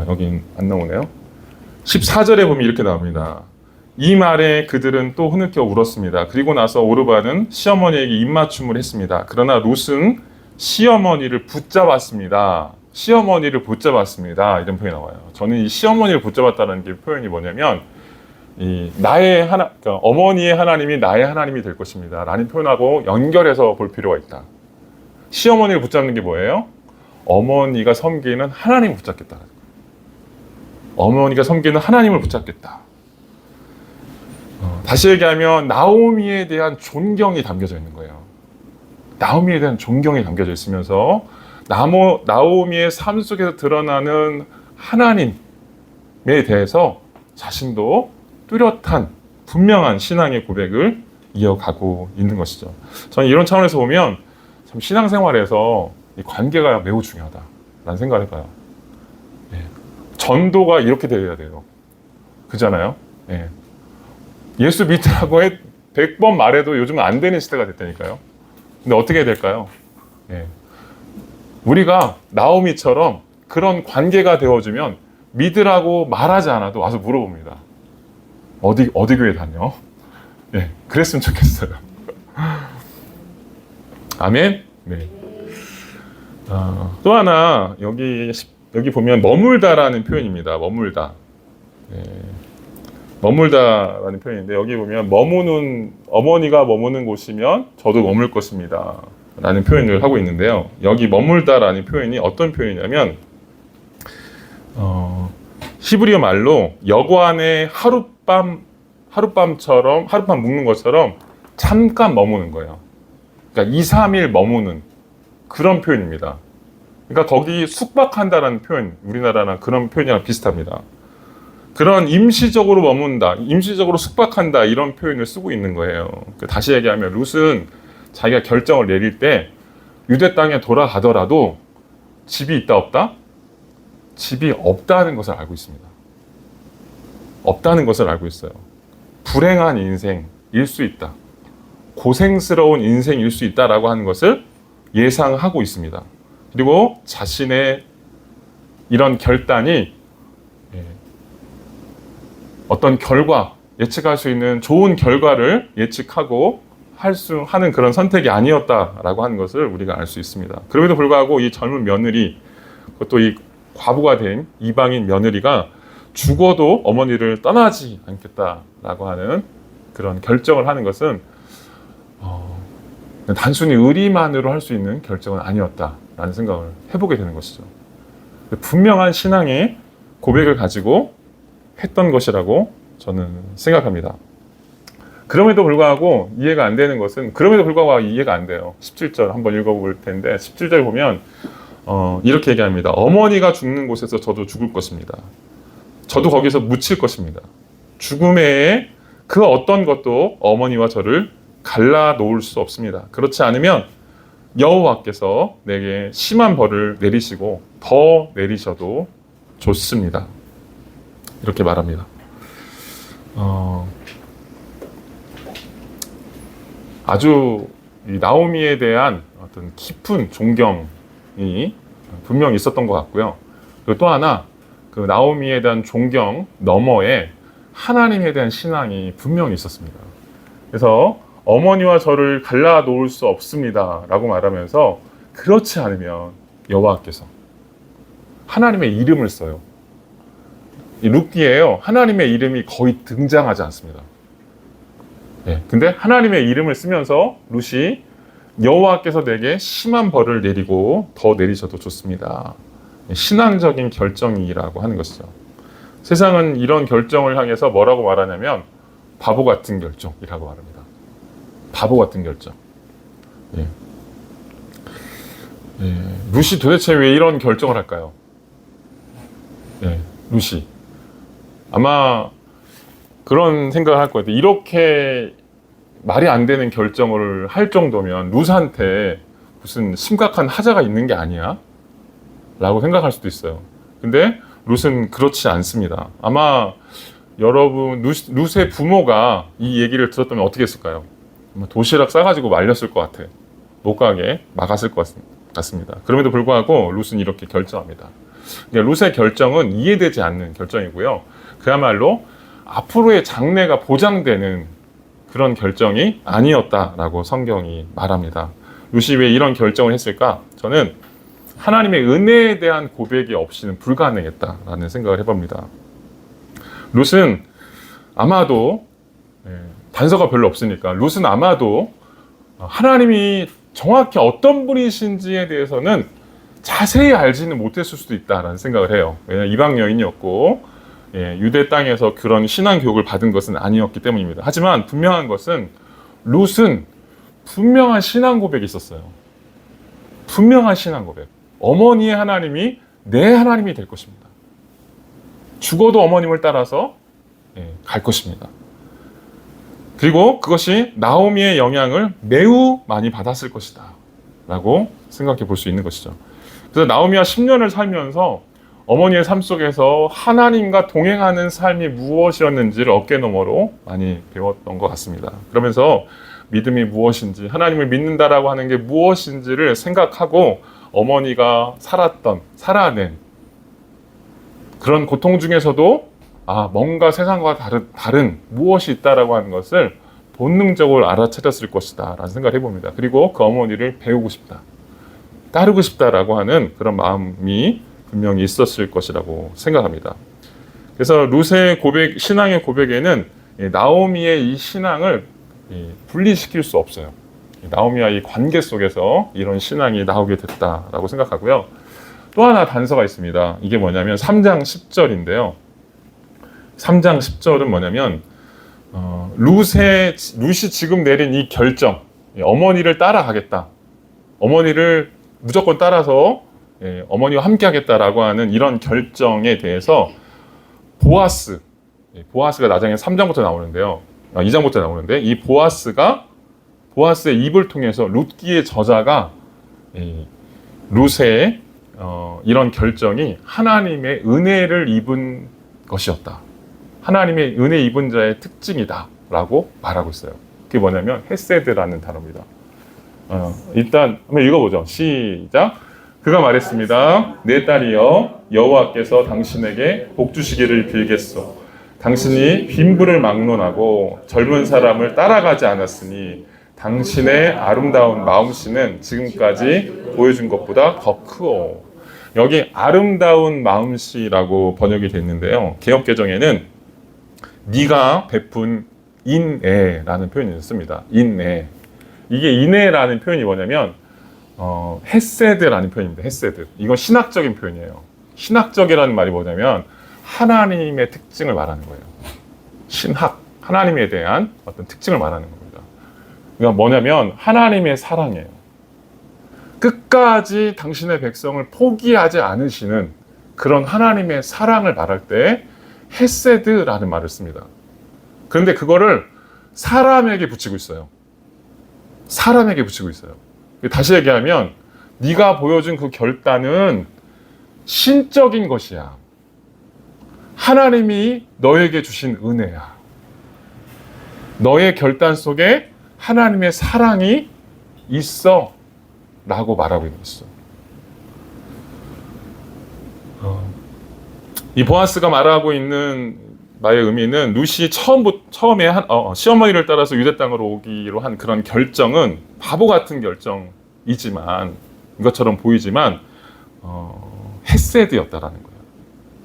여긴 안 나오네요. 14절에 보면 이렇게 나옵니다. 이 말에 그들은 또 흐느껴 울었습니다. 그리고 나서 오르바는 시어머니에게 입맞춤을 했습니다. 그러나 룻은 시어머니를 붙잡았습니다. 시어머니를 붙잡았습니다. 이런 표현이 나와요. 저는 이 시어머니를 붙잡았다는 게 표현이 뭐냐면 그러니까 어머니의 하나님이 나의 하나님이 될 것입니다. 라는 표현하고 연결해서 볼 필요가 있다. 시어머니를 붙잡는 게 뭐예요? 어머니가 섬기는 하나님을 붙잡겠다. 어머니가 섬기는 하나님을 붙잡겠다. 다시 얘기하면 나오미에 대한 존경이 담겨져 있는 거예요. 나오미에 대한 존경이 담겨져 있으면서 나오미의 삶 속에서 드러나는 하나님에 대해서 자신도 뚜렷한 분명한 신앙의 고백을 이어가고 있는 것이죠. 저는 이런 차원에서 보면 참 신앙생활에서 이 관계가 매우 중요하다라는 생각을 해봐요. 전도가 이렇게 되어야 돼요. 그잖아요. 예수 믿으라고 100번 말해도 요즘은 안 되는 시대가 됐다니까요. 근데 어떻게 해야 될까요? 우리가 나오미처럼 그런 관계가 되어주면 믿으라고 말하지 않아도 와서 물어봅니다. 어디 교회 다녀? 그랬으면 좋겠어요. 아멘. 네. 또 하나 여기 보면 머물다라는 표현입니다. 머물다. 머물다라는 표현인데 여기 보면 어머니가 머무는 곳이면 저도 머물 것입니다. 라는 표현을 하고 있는데요. 여기 머물다라는 표현이 어떤 표현이냐면 히브리어 말로 여관에 하룻밤 묵는 것처럼 잠깐 머무는 거예요. 그러니까 2, 3일 머무는 그런 표현입니다. 그러니까 거기 숙박한다라는 표현, 우리나라랑 그런 표현이랑 비슷합니다. 그런 임시적으로 머문다, 임시적으로 숙박한다 이런 표현을 쓰고 있는 거예요. 다시 얘기하면 룻은 자기가 결정을 내릴 때 유대 땅에 돌아가더라도 집이 있다 없다? 집이 없다는 것을 알고 있습니다. 없다는 것을 알고 있어요. 불행한 인생일 수 있다. 고생스러운 인생일 수 있다라고 하는 것을 예상하고 있습니다. 그리고 자신의 이런 결단이 어떤 예측할 수 있는 좋은 결과를 예측하고 하는 그런 선택이 아니었다라고 하는 것을 우리가 알 수 있습니다. 그럼에도 불구하고 이 젊은 며느리, 그것도 이 과부가 된 이방인 며느리가 죽어도 어머니를 떠나지 않겠다라고 하는 그런 결정을 하는 것은 단순히 의리만으로 할 수 있는 결정은 아니었다라는 생각을 해보게 되는 것이죠. 분명한 신앙의 고백을 가지고 했던 것이라고 저는 생각합니다. 그럼에도 불구하고 이해가 안 되는 것은, 그럼에도 불구하고 이해가 안 돼요. 17절 한번 읽어볼 텐데 17절 보면 이렇게 얘기합니다. 어머니가 죽는 곳에서 저도 죽을 것입니다. 저도 거기서 묻힐 것입니다. 죽음에 그 어떤 것도 어머니와 저를 갈라 놓을 수 없습니다. 그렇지 않으면 여호와께서 내게 심한 벌을 내리시고 더 내리셔도 좋습니다. 이렇게 말합니다. 아주 이 나오미에 대한 어떤 깊은 존경이 분명히 있었던 것 같고요. 그리고 또 하나 그 나오미에 대한 존경 너머에 하나님에 대한 신앙이 분명히 있었습니다. 그래서 어머니와 저를 갈라 놓을 수 없습니다 라고 말하면서 그렇지 않으면 여호와께서 하나님의 이름을 써요. 이 룻기에요. 하나님의 이름이 거의 등장하지 않습니다. 네, 근데 하나님의 이름을 쓰면서 룻이 여호와께서 내게 심한 벌을 내리고 더 내리셔도 좋습니다. 신앙적인 결정이라고 하는 것이죠. 세상은 이런 결정을 향해서 뭐라고 말하냐면 바보 같은 결정이라고 말합니다. 바보 같은 결정. 예. 예. 룻이 도대체 왜 이런 결정을 할까요? 예. 룻이 아마 그런 생각을 할 거예요. 이렇게 말이 안 되는 결정을 할 정도면 룻한테 무슨 심각한 하자가 있는 게 아니야? 라고 생각할 수도 있어요. 근데 룻은 그렇지 않습니다. 아마 여러분 룻의 부모가 이 얘기를 들었다면 어떻게 했을까요? 도시락 싸가지고 말렸을 것 같아. 못 가게 막았을 것 같습니다. 그럼에도 불구하고 룻은 이렇게 결정합니다. 룻의 결정은 이해되지 않는 결정이고요. 그야말로 앞으로의 장래가 보장되는 그런 결정이 아니었다라고 성경이 말합니다. 룻이 왜 이런 결정을 했을까? 저는 하나님의 은혜에 대한 고백이 없이는 불가능했다라는 생각을 해봅니다. 룻은 아마도 단서가 별로 없으니까 룻은 아마도 하나님이 정확히 어떤 분이신지에 대해서는 자세히 알지는 못했을 수도 있다라는 생각을 해요. 왜냐하면 이방 여인이었고 유대 땅에서 그런 신앙 교육을 받은 것은 아니었기 때문입니다. 하지만 분명한 것은 룻은 분명한 신앙 고백이 있었어요. 분명한 신앙 고백. 어머니의 하나님이 내 하나님이 될 것입니다. 죽어도 어머님을 따라서 갈 것입니다. 그리고 그것이 나오미의 영향을 매우 많이 받았을 것이다 라고 생각해 볼 수 있는 것이죠. 그래서 나오미와 10년을 살면서 어머니의 삶 속에서 하나님과 동행하는 삶이 무엇이었는지를 어깨너머로 많이 배웠던 것 같습니다. 그러면서 믿음이 무엇인지, 하나님을 믿는다라고 하는 게 무엇인지를 생각하고 어머니가 살아낸 그런 고통 중에서도 뭔가 세상과 다른 무엇이 있다라고 하는 것을 본능적으로 알아차렸을 것이다 라는 생각을 해봅니다. 그리고 그 어머니를 배우고 싶다, 따르고 싶다라고 하는 그런 마음이 분명히 있었을 것이라고 생각합니다. 그래서 룻의 고백, 신앙의 고백에는 나오미의 이 신앙을 분리시킬 수 없어요. 나오미와 이 관계 속에서 이런 신앙이 나오게 됐다라고 생각하고요. 또 하나 단서가 있습니다. 이게 뭐냐면 3장 10절인데요. 3장 10절은 뭐냐면 룻이 지금 내린 이 결정, 어머니를 따라가겠다, 어머니를 무조건 따라서 어머니와 함께 하겠다라고 하는 이런 결정에 대해서 보아스가 나중에 3장부터 나오는데요. 2장부터 나오는데 이 보아스의 입을 통해서 룻기의 저자가 룻의 이런 결정이 하나님의 은혜를 입은 것이었다, 하나님의 은혜 입은 자의 특징이다 라고 말하고 있어요. 그게 뭐냐면 헤세드라는 단어입니다. 일단 한번 읽어보죠. 시작. 그가 말했습니다. 내 딸이여, 여호와께서 당신에게 복 주시기를 빌겠소. 당신이 빈부를 막론하고 젊은 사람을 따라가지 않았으니 당신의 아름다운 마음씨는 지금까지 보여준 것보다 더 크오. 여기 아름다운 마음씨라고 번역이 됐는데요. 개역개정에는 네가 베푼 인애라는 표현이 있습니다. 인애. 이게 인애라는 표현이 뭐냐면 헤세드라는 표현입니다. 헤세드. 이건 신학적인 표현이에요. 신학적이라는 말이 뭐냐면 하나님의 특징을 말하는 거예요. 신학, 하나님에 대한 어떤 특징을 말하는 겁니다. 그러니까 뭐냐면 하나님의 사랑이에요. 끝까지 당신의 백성을 포기하지 않으시는 그런 하나님의 사랑을 말할 때 헤세드라는 말을 씁니다. 그런데 그거를 사람에게 붙이고 있어요. 사람에게 붙이고 있어요. 다시 얘기하면 네가 보여준 그 결단은 신적인 것이야. 하나님이 너에게 주신 은혜야. 너의 결단 속에 하나님의 사랑이 있어 라고 말하고 있어. 이 보아스가 말하고 있는 말의 의미는 룻이 처음에 시어머니를 따라서 유대 땅으로 오기로 한 그런 결정은 바보 같은 결정이지만 이것처럼 보이지만 헤세드였다라는 거예요.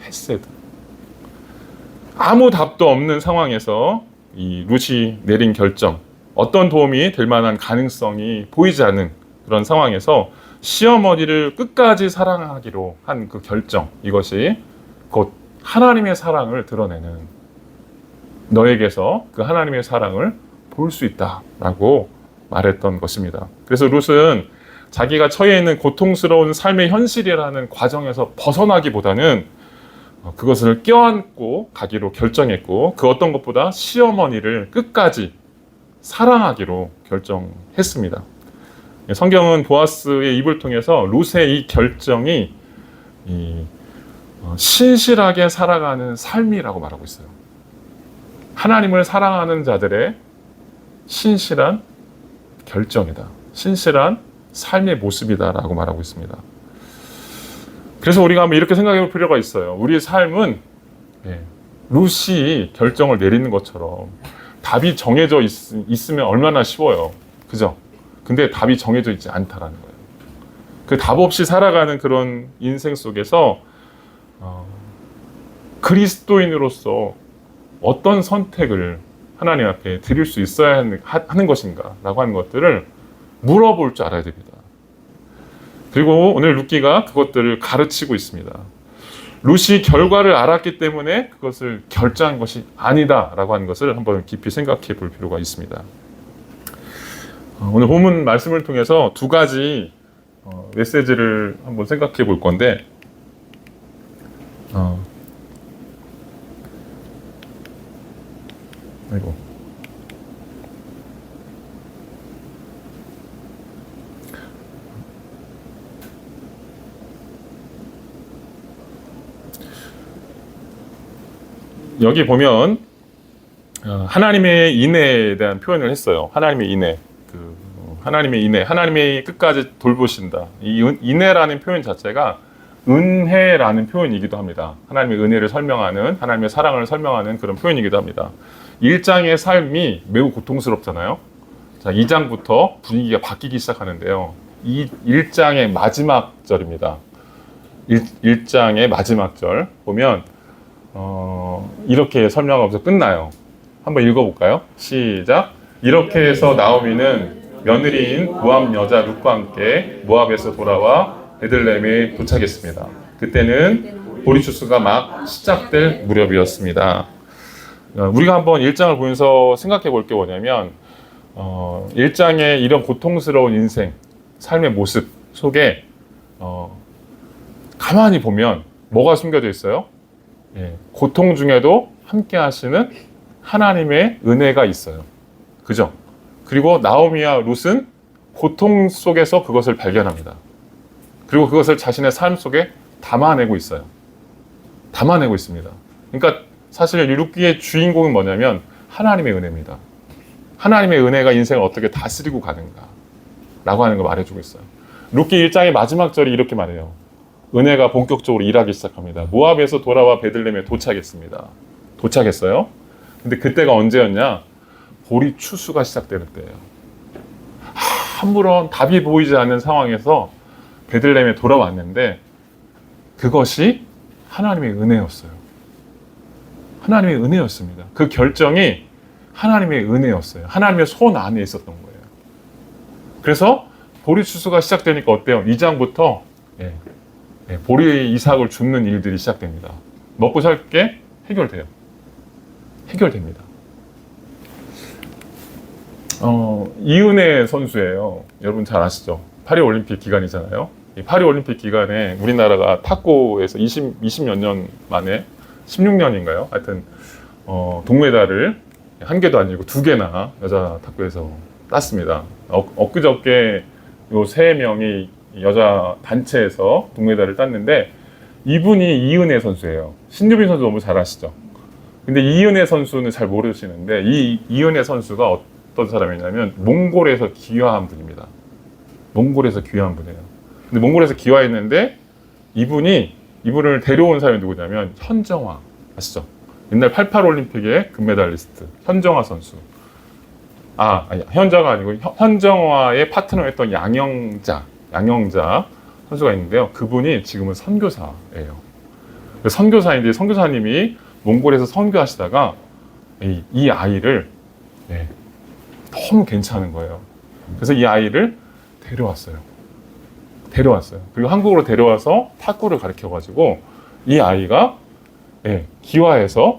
헤세드. 아무 답도 없는 상황에서 이 룻이 내린 결정, 어떤 도움이 될 만한 가능성이 보이지 않는 그런 상황에서 시어머니를 끝까지 사랑하기로 한 그 결정, 이것이 곧 하나님의 사랑을 드러내는, 너에게서 그 하나님의 사랑을 볼 수 있다라고 말했던 것입니다. 그래서 룻은 자기가 처해 있는 고통스러운 삶의 현실이라는 과정에서 벗어나기보다는 그것을 껴안고 가기로 결정했고, 그 어떤 것보다 시어머니를 끝까지 사랑하기로 결정했습니다. 성경은 보아스의 입을 통해서 룻의 이 결정이 신실하게 살아가는 삶이라고 말하고 있어요. 하나님을 사랑하는 자들의 신실한 결정이다. 신실한 삶의 모습이다라고 말하고 있습니다. 그래서 우리가 한번 이렇게 생각해 볼 필요가 있어요. 우리의 삶은 룻이 결정을 내리는 것처럼 답이 정해져 있으면 얼마나 쉬워요. 그죠? 근데 답이 정해져 있지 않다라는 거예요. 그 답 없이 살아가는 그런 인생 속에서 그리스도인으로서 어떤 선택을 하나님 앞에 드릴 수 있어야 하는 것인가 라고 하는 것들을 물어볼 줄 알아야 됩니다. 그리고 오늘 룻기가 그것들을 가르치고 있습니다. 룻이 결과를 알았기 때문에 그것을 결정한 것이 아니다 라고 하는 것을 한번 깊이 생각해 볼 필요가 있습니다. 오늘 본문 말씀을 통해서 두 가지 메시지를 한번 생각해 볼 건데, 여기 보면 하나님의 인애에 대한 표현을 했어요. 하나님의 인애, 하나님의 인애, 하나님이 끝까지 돌보신다. 이 인애라는 표현 자체가 은혜라는 표현이기도 합니다. 하나님의 은혜를 설명하는, 하나님의 사랑을 설명하는 그런 표현이기도 합니다. 1장의 삶이 매우 고통스럽잖아요. 자, 2장부터 분위기가 바뀌기 시작하는데요. 이 1장의 마지막 절입니다. 1장의 마지막 절 보면 이렇게 설명하면서 끝나요. 한번 읽어볼까요? 시작. 이렇게 해서 나오미는 며느리인 모압 여자 룻과 함께 모압에서 돌아와 베들레헴에 도착했습니다. 그때는 보리추수가 막 시작될 무렵이었습니다. 우리가 한번 1장을 보면서 생각해 볼 게 뭐냐면 1장의 이런 고통스러운 인생, 삶의 모습 속에 가만히 보면 뭐가 숨겨져 있어요? 고통 중에도 함께 하시는 하나님의 은혜가 있어요. 그죠? 그리고 나오미와 룻은 고통 속에서 그것을 발견합니다. 그리고 그것을 자신의 삶 속에 담아내고 있어요. 담아내고 있습니다. 그러니까 사실 이 룻기의 주인공은 뭐냐면 하나님의 은혜입니다. 하나님의 은혜가 인생을 어떻게 다스리고 가는가 라고 하는 걸 말해주고 있어요. 룻기 1장의 마지막 절이 이렇게 말해요. 은혜가 본격적으로 일하기 시작합니다. 모압에서 돌아와 베들레헴에 도착했습니다. 도착했어요. 근데 그때가 언제였냐? 보리 추수가 시작되는 때예요. 아무런 답이 보이지 않는 상황에서 베들레헴에 돌아왔는데 그것이 하나님의 은혜였어요. 하나님의 은혜였습니다. 그 결정이 하나님의 은혜였어요. 하나님의 손 안에 있었던 거예요. 그래서 보리 추수가 시작되니까 어때요? 2장부터 보리 이삭을 줍는 일들이 시작됩니다. 먹고 살 게 해결돼요. 해결됩니다. 이은혜 선수예요. 여러분 잘 아시죠? 파리 올림픽 기간이잖아요. 이 파리 올림픽 기간에 우리나라가 탁구에서 20몇 년 만에 16년인가요? 하여튼 동메달을 한 개도 아니고 두 개나 여자 탁구에서 땄습니다. 엊그저께 요 세 명이 여자 단체에서 동메달을 땄는데 이분이 이은혜 선수예요. 신유빈 선수 너무 잘 아시죠? 근데 이은혜 선수는 잘 모르시는데 이 이은혜 선수가 어떤 사람이냐면 몽골에서 귀화한 분입니다. 몽골에서 귀화한 분이에요. 근데 몽골에서 귀화했는데 이분을 데려온 사람이 누구냐면 현정화 아시죠? 옛날 88 올림픽의 금메달리스트 현정화 선수. 아니, 현정화가 아니고 현정화의 파트너였던 양영자 선수가 있는데요. 그분이 지금은 선교사예요. 선교사인데 선교사님이 몽골에서 선교하시다가 이 아이를 너무 괜찮은 거예요. 그래서 이 아이를 데려왔어요. 그리고 한국으로 데려와서 탁구를 가르쳐가지고 이 아이가 기화해서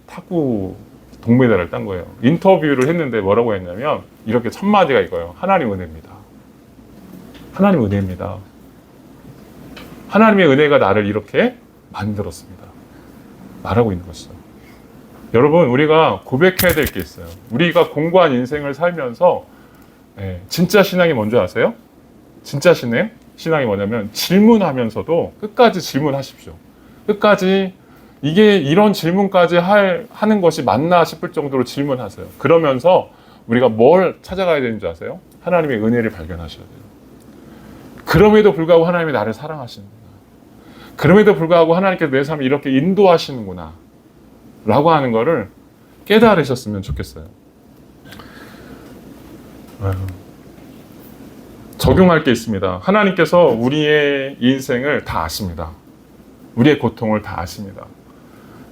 탁구 동메달을 딴 거예요. 인터뷰를 했는데 뭐라고 했냐면 이렇게 첫 마디가 이거예요. 하나님 은혜입니다. 하나님 은혜입니다. 하나님의 은혜가 나를 이렇게 만들었습니다. 말하고 있는 것이죠. 여러분, 우리가 고백해야 될 게 있어요. 우리가 공고한 인생을 살면서 진짜 신앙이 뭔지 아세요? 진짜 신앙이 뭐냐면 질문하면서도 끝까지 질문하십시오. 끝까지 이게 이런 질문까지 하는 것이 맞나 싶을 정도로 질문하세요. 그러면서 우리가 뭘 찾아가야 되는지 아세요? 하나님의 은혜를 발견하셔야 돼요. 그럼에도 불구하고 하나님이 나를 사랑하시는구나. 그럼에도 불구하고 하나님께서 내 삶을 이렇게 인도하시는구나 라고 하는 거를 깨달으셨으면 좋겠어요. 적용할 게 있습니다. 하나님께서 우리의 인생을 다 아십니다. 우리의 고통을 다 아십니다.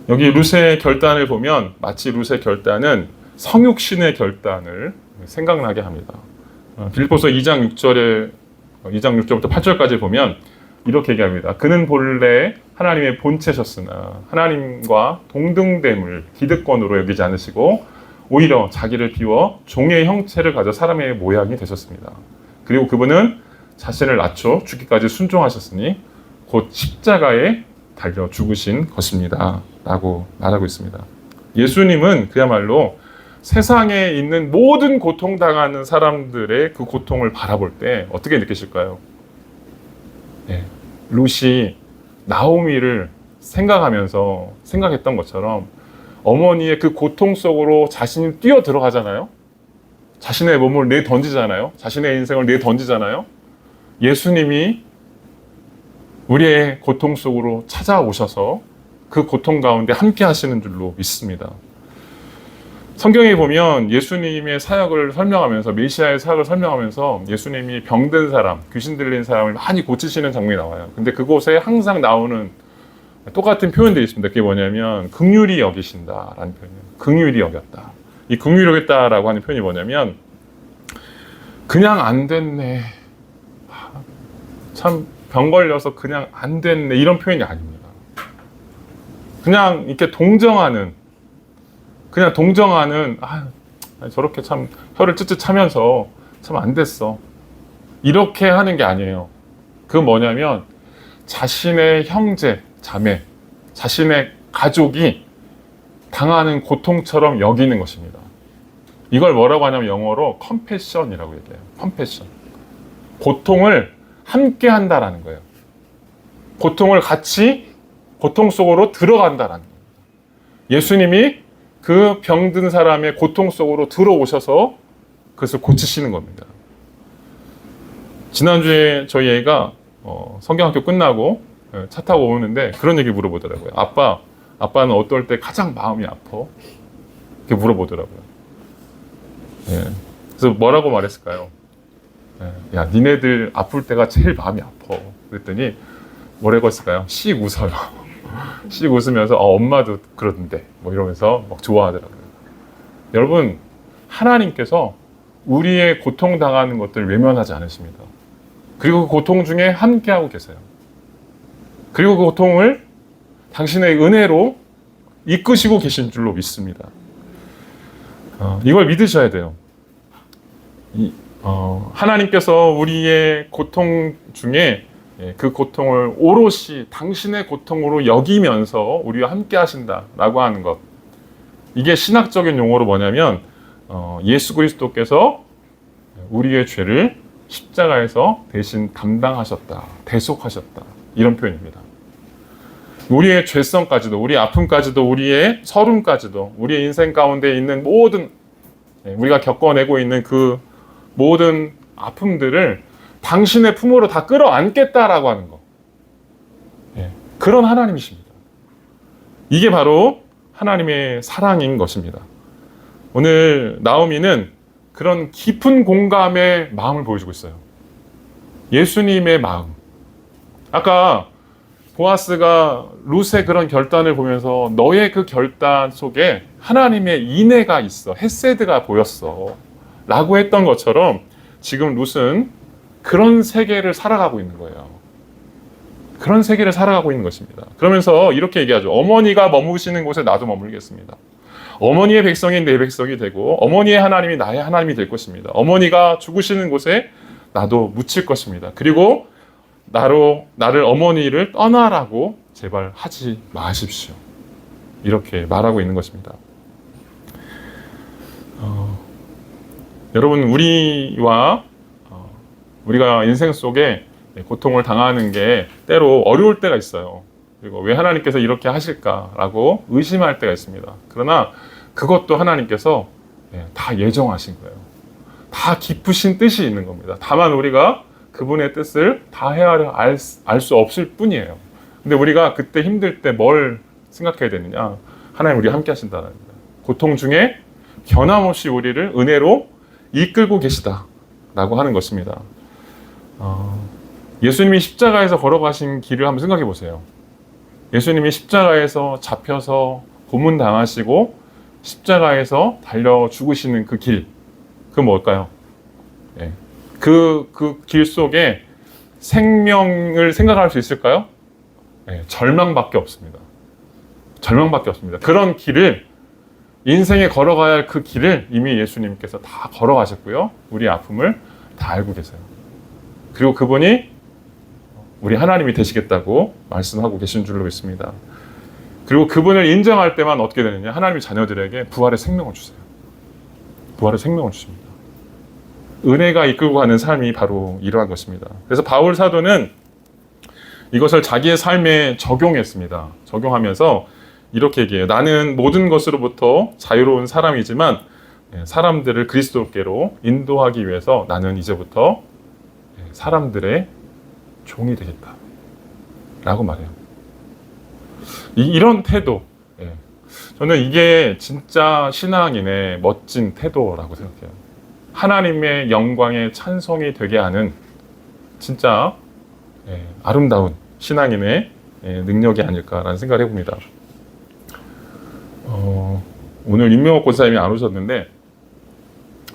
여기 룻의 결단을 보면 마치 룻의 결단은 성육신의 결단을 생각나게 합니다. 빌립보서 2장 6절부터 8절까지 보면 이렇게 얘기합니다. 그는 본래 하나님의 본체셨으나 하나님과 동등됨을 기득권으로 여기지 않으시고 오히려 자기를 비워 종의 형체를 가져 사람의 모양이 되셨습니다. 그리고 그분은 자신을 낮춰 죽기까지 순종하셨으니 곧 십자가에 달려 죽으신 것입니다. 라고 말하고 있습니다. 예수님은 그야말로 세상에 있는 모든 고통당하는 사람들의 그 고통을 바라볼 때 어떻게 느끼실까요? 룻이 나오미를 생각했던 것처럼 어머니의 그 고통 속으로 자신이 뛰어 들어가잖아요. 자신의 몸을 내던지잖아요. 자신의 인생을 내던지잖아요. 예수님이 우리의 고통 속으로 찾아오셔서 그 고통 가운데 함께 하시는 줄로 믿습니다. 성경에 보면 예수님의 사역을 설명하면서 메시아의 사역을 설명하면서 예수님이 병든 사람, 귀신 들린 사람을 많이 고치시는 장면이 나와요. 근데 그곳에 항상 나오는 똑같은 표현들이 있습니다. 그게 뭐냐면 긍휼히 여기신다라는 표현이에요. 긍휼히 여겼다. 이 긍휼히 여겼다라고 하는 표현이 뭐냐면 그냥 안 됐네. 참 병 걸려서 그냥 안 됐네. 이런 표현이 아닙니다. 그냥 이렇게 동정하는 저렇게 참 혀를 ጭጭ 차면서 참 안 됐어. 이렇게 하는 게 아니에요. 그건 뭐냐면 자신의 형제, 자매, 자신의 가족이 당하는 고통처럼 여기는 것입니다. 이걸 뭐라고 하냐면 영어로 컴패션이라고 얘기해요. 컴패션. 고통을 함께 한다라는 거예요. 고통을 같이 고통 속으로 들어간다라는 거예요. 예수님이 그 병든 사람의 고통 속으로 들어오셔서 그것을 고치시는 겁니다. 지난주에 저희 애가 성경학교 끝나고 차 타고 오는데 그런 얘기 물어보더라고요. 아빠는 어떨 때 가장 마음이 아파? 이렇게 물어보더라고요. 그래서 뭐라고 말했을까요? 야, 니네들 아플 때가 제일 마음이 아파. 그랬더니 뭐라고 했을까요? 씩 웃어요. 씩 웃으면서 엄마도 그러던데 뭐 이러면서 막 좋아하더라고요. 여러분, 하나님께서 우리의 고통당하는 것들을 외면하지 않으십니다. 그리고 그 고통 중에 함께하고 계세요. 그리고 그 고통을 당신의 은혜로 이끄시고 계신 줄로 믿습니다. 이걸 믿으셔야 돼요. 하나님께서 우리의 고통 중에 그 고통을 오롯이 당신의 고통으로 여기면서 우리와 함께 하신다라고 하는 것. 이게 신학적인 용어로 뭐냐면 예수 그리스도께서 우리의 죄를 십자가에서 대신 담당하셨다, 대속하셨다, 이런 표현입니다. 우리의 죄성까지도, 우리의 아픔까지도, 우리의 서름까지도, 우리의 인생 가운데 있는 모든, 우리가 겪어내고 있는 그 모든 아픔들을 당신의 품으로 다 끌어안겠다라고 하는 거. 그런 하나님이십니다. 이게 바로 하나님의 사랑인 것입니다. 오늘 나오미는 그런 깊은 공감의 마음을 보여주고 있어요. 예수님의 마음. 아까 보아스가 룻의 그런 결단을 보면서 너의 그 결단 속에 하나님의 인애가 있어, 헤세드가 보였어 라고 했던 것처럼 지금 룻은 그런 세계를 살아가고 있는 거예요. 그런 세계를 살아가고 있는 것입니다. 그러면서 이렇게 얘기하죠. 어머니가 머무시는 곳에 나도 머물겠습니다. 어머니의 백성이 내 백성이 되고 어머니의 하나님이 나의 하나님이 될 것입니다. 어머니가 죽으시는 곳에 나도 묻힐 것입니다. 그리고 나를 어머니를 떠나라고 제발 하지 마십시오. 이렇게 말하고 있는 것입니다. 여러분, 우리가 인생 속에 고통을 당하는 게 때로 어려울 때가 있어요. 그리고 왜 하나님께서 이렇게 하실까라고 의심할 때가 있습니다. 그러나 그것도 하나님께서 다 예정하신 거예요. 다 깊으신 뜻이 있는 겁니다. 다만 우리가 그분의 뜻을 다 헤아려 알 수 없을 뿐이에요. 근데 우리가 그때 힘들 때 뭘 생각해야 되느냐? 하나님 우리 함께 하신다는 거예요. 고통 중에 변함없이 우리를 은혜로 이끌고 계시다라고 하는 것입니다. 예수님이 십자가에서 걸어가신 길을 한번 생각해 보세요. 예수님이 십자가에서 잡혀서 고문당하시고 십자가에서 달려 죽으시는 그 길, 그건 뭘까요? 그 길 속에 생명을 생각할 수 있을까요? 절망밖에 없습니다. 절망밖에 없습니다. 그런 길을, 인생에 걸어가야 할 그 길을 이미 예수님께서 다 걸어가셨고요. 우리의 아픔을 다 알고 계세요. 그리고 그분이 우리 하나님이 되시겠다고 말씀하고 계신 줄로 믿습니다. 그리고 그분을 인정할 때만 어떻게 되느냐? 하나님의 자녀들에게 부활의 생명을 주세요. 부활의 생명을 주십니다. 은혜가 이끌고 가는 삶이 바로 이러한 것입니다. 그래서 바울 사도는 이것을 자기의 삶에 적용했습니다. 적용하면서 이렇게 얘기해요. 나는 모든 것으로부터 자유로운 사람이지만 사람들을 그리스도께로 인도하기 위해서 나는 이제부터 사람들의 종이 되겠다 라고 말해요. 이런 태도, 저는 이게 진짜 신앙인의 멋진 태도라고 생각해요. 하나님의 영광의 찬송이 되게 하는 진짜 아름다운 신앙인의 능력이 아닐까라는 생각을 해봅니다. 오늘 윤명옥 권사님이 안 오셨는데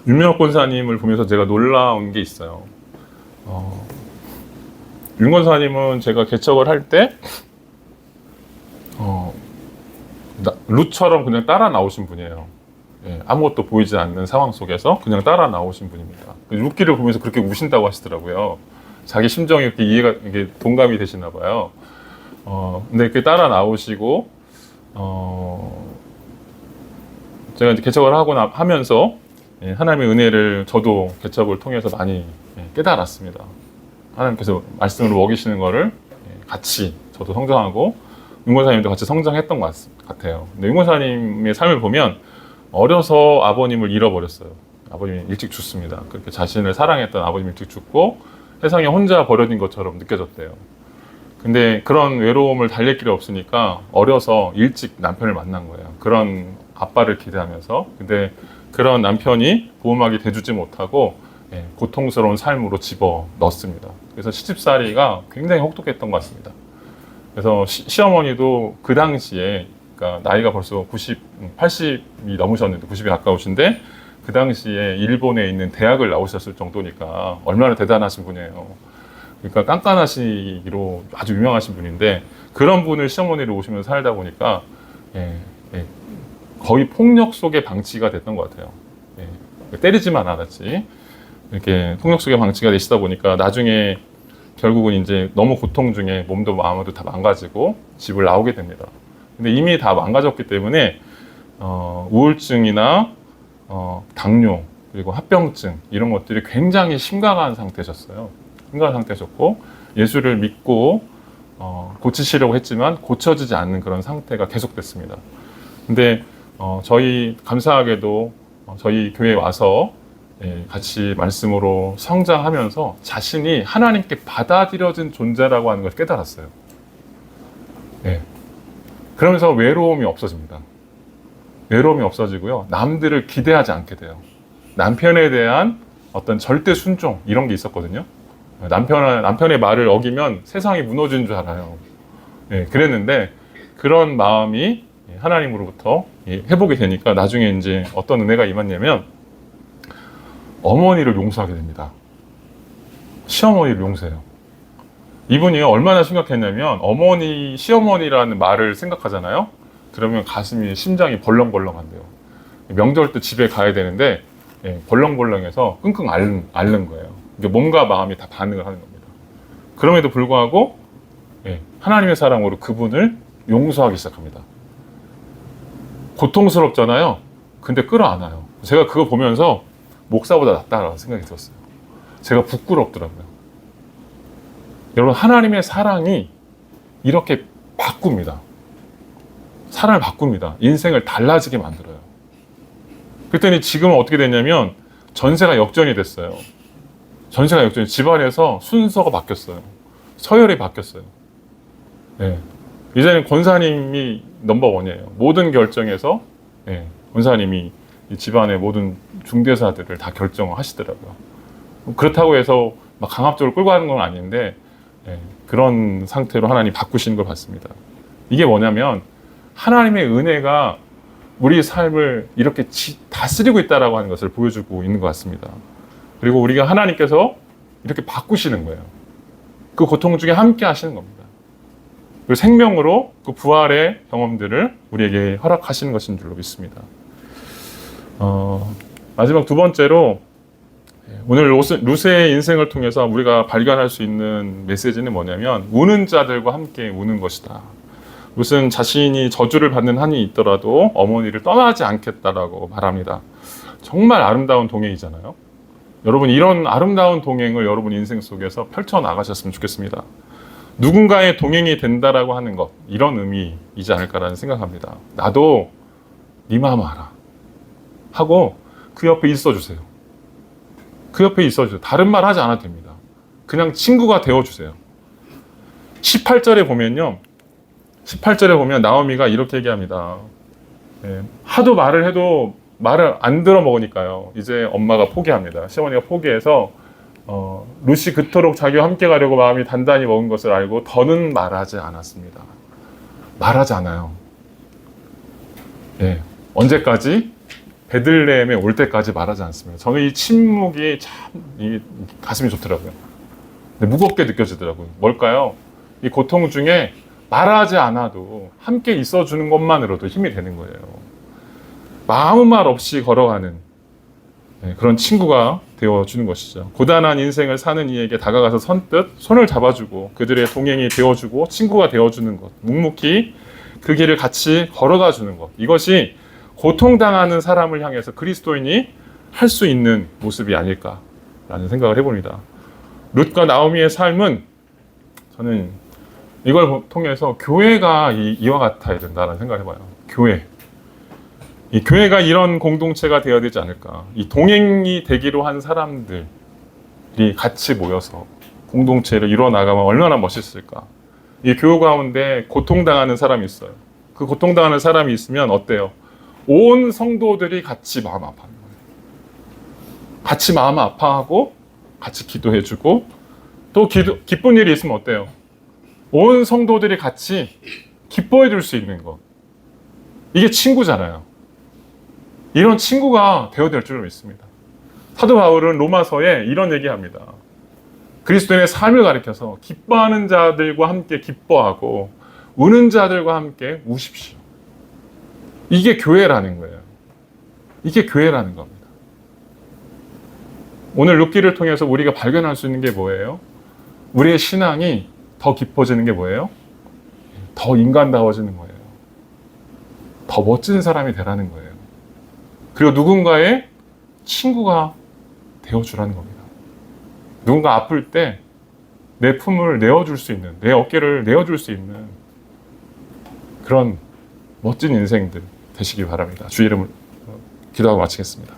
윤명옥 권사님을 보면서 제가 놀라운 게 있어요. 윤 권사님은 제가 개척을 할 때 룻처럼 그냥 따라 나오신 분이에요. 아무것도 보이지 않는 상황 속에서 그냥 따라 나오신 분입니다. 룻기를 보면서 그렇게 우신다고 하시더라고요. 자기 심정이 이렇게 이게 동감이 되시나 봐요. 근데 이렇게 따라 나오시고 제가 이제 개척을 하면서 하나님의 은혜를 저도 개척을 통해서 많이 깨달았습니다. 하나님께서 말씀을 먹이시는 거를 같이 저도 성장하고 윤권사님도 같이 성장했던 것 같아요. 근데 윤권사님의 삶을 보면 어려서 아버님을 잃어버렸어요. 아버님이 일찍 죽습니다. 그렇게 자신을 사랑했던 아버님이 일찍 죽고 세상에 혼자 버려진 것처럼 느껴졌대요. 근데 그런 외로움을 달랠 길이 없으니까 어려서 일찍 남편을 만난 거예요. 그런 아빠를 기대하면서. 근데 그런 남편이 보호막이 돼주지 못하고 고통스러운 삶으로 집어넣습니다. 그래서 시집살이가 굉장히 혹독했던 것 같습니다. 그래서 시어머니도 그 당시에, 그러니까 나이가 벌써 80이 넘으셨는데 90이 가까우신데 그 당시에 일본에 있는 대학을 나오셨을 정도니까 얼마나 대단하신 분이에요. 그러니까 깐깐하시기로 아주 유명하신 분인데 그런 분을 시어머니를 오시면서 살다 보니까 거의 폭력 속의 방치가 됐던 것 같아요. 때리지만 않았지. 이렇게 폭력 속에 방치가 되시다 보니까 나중에 결국은 이제 너무 고통 중에 몸도 마음도 다 망가지고 집을 나오게 됩니다. 근데 이미 다 망가졌기 때문에 우울증이나 당뇨 그리고 합병증 이런 것들이 굉장히 심각한 상태셨어요. 심각한 상태셨고 예수를 믿고 고치시려고 했지만 고쳐지지 않는 그런 상태가 계속됐습니다. 근데 저희 감사하게도 저희 교회에 와서 같이 말씀으로 성장하면서 자신이 하나님께 받아들여진 존재라고 하는 것을 깨달았어요. 그러면서 외로움이 없어집니다. 외로움이 없어지고요. 남들을 기대하지 않게 돼요. 남편에 대한 어떤 절대 순종 이런 게 있었거든요. 남편의 말을 어기면 세상이 무너지는 줄 알아요. 그랬는데 그런 마음이 하나님으로부터 회복이 되니까 나중에 이제 어떤 은혜가 임했냐면 어머니를 용서하게 됩니다. 시어머니를 용서해요. 이분이 얼마나 심각했냐면 어머니, 시어머니라는 말을 생각하잖아요. 그러면 가슴이 심장이 벌렁벌렁한대요. 명절 때 집에 가야 되는데 벌렁벌렁해서 끙끙 앓는 거예요. 몸과 마음이 다 반응을 하는 겁니다. 그럼에도 불구하고 하나님의 사랑으로 그분을 용서하기 시작합니다. 고통스럽잖아요. 근데 끌어안아요. 제가 그거 보면서 목사보다 낫다라는 생각이 들었어요. 제가 부끄럽더라고요. 여러분, 하나님의 사랑이 이렇게 바꿉니다. 사람을 바꿉니다. 인생을 달라지게 만들어요. 그랬더니 지금은 어떻게 됐냐면 전세가 역전이 됐어요. 전세가 역전이, 집안에서 순서가 바뀌었어요. 서열이 바뀌었어요. 이제는 권사님이 넘버원이에요. 모든 결정에서 권사님이 이 집안의 모든 중대사들을 다 결정을 하시더라고요. 그렇다고 해서 막 강압적으로 끌고 가는 건 아닌데 그런 상태로 하나님 바꾸시는 걸 봤습니다. 이게 뭐냐면 하나님의 은혜가 우리의 삶을 이렇게 다스리고 있다라고 하는 것을 보여주고 있는 것 같습니다. 그리고 우리가 하나님께서 이렇게 바꾸시는 거예요. 그 고통 중에 함께 하시는 겁니다. 그 생명으로 그 부활의 경험들을 우리에게 허락하시는 것인 줄로 믿습니다. 마지막 두 번째로 오늘 루스의 인생을 통해서 우리가 발견할 수 있는 메시지는 뭐냐면 우는 자들과 함께 우는 것이다. 루스는 자신이 저주를 받는 한이 있더라도 어머니를 떠나지 않겠다라고 말합니다. 정말 아름다운 동행이잖아요. 여러분, 이런 아름다운 동행을 여러분 인생 속에서 펼쳐나가셨으면 좋겠습니다. 누군가의 동행이 된다라고 하는 것, 이런 의미이지 않을까라는 생각합니다. 나도 네 마음 알아 하고 그 옆에 있어주세요. 그 옆에 있어주세요. 다른 말 하지 않아도 됩니다. 그냥 친구가 되어주세요. 18절에 보면 나오미가 이렇게 얘기합니다. 하도 말을 해도 말을 안 들어 먹으니까요. 이제 엄마가 포기합니다. 시어머니가 포기해서 루시 그토록 자기와 함께 가려고 마음이 단단히 먹은 것을 알고 더는 말하지 않았습니다. 말하지 않아요. 언제까지? 베들레헴에 올 때까지 말하지 않습니다. 저는 이 침묵이 참 가슴이 좋더라고요. 근데 무겁게 느껴지더라고요. 뭘까요? 이 고통 중에 말하지 않아도 함께 있어주는 것만으로도 힘이 되는 거예요. 아무 말 없이 걸어가는 그런 친구가 되어주는 것이죠. 고단한 인생을 사는 이에게 다가가서 선뜻 손을 잡아주고 그들의 동행이 되어주고 친구가 되어주는 것, 묵묵히 그 길을 같이 걸어가 주는 것, 이것이 고통당하는 사람을 향해서 그리스도인이 할 수 있는 모습이 아닐까라는 생각을 해봅니다. 룻과 나오미의 삶은 저는 이걸 통해서 교회가 이와 같아야 된다는 생각을 해봐요. 이 교회가 이런 공동체가 되어야 되지 않을까. 이 동행이 되기로 한 사람들이 같이 모여서 공동체를 이루어나가면 얼마나 멋있을까. 이 교회 가운데 고통당하는 사람이 있어요. 그 고통당하는 사람이 있으면 어때요? 온 성도들이 같이 마음 아파하는 거예요. 같이 마음 아파하고 같이 기도해주고 또 기쁜 일이 있으면 어때요? 온 성도들이 같이 기뻐해 줄 수 있는 것. 이게 친구잖아요. 이런 친구가 되어야 될 줄로 믿습니다. 사도 바울은 로마서에 이런 얘기합니다. 그리스도인의 삶을 가리켜서 기뻐하는 자들과 함께 기뻐하고 우는 자들과 함께 우십시오. 이게 교회라는 거예요. 이게 교회라는 겁니다. 오늘 룻기를 통해서 우리가 발견할 수 있는 게 뭐예요? 우리의 신앙이 더 깊어지는 게 뭐예요? 더 인간다워지는 거예요. 더 멋진 사람이 되라는 거예요. 그리고 누군가의 친구가 되어주라는 겁니다. 누군가 아플 때 내 품을 내어줄 수 있는, 내 어깨를 내어줄 수 있는 그런 멋진 인생들 되시기 바랍니다. 주 이름을 기도하고 마치겠습니다.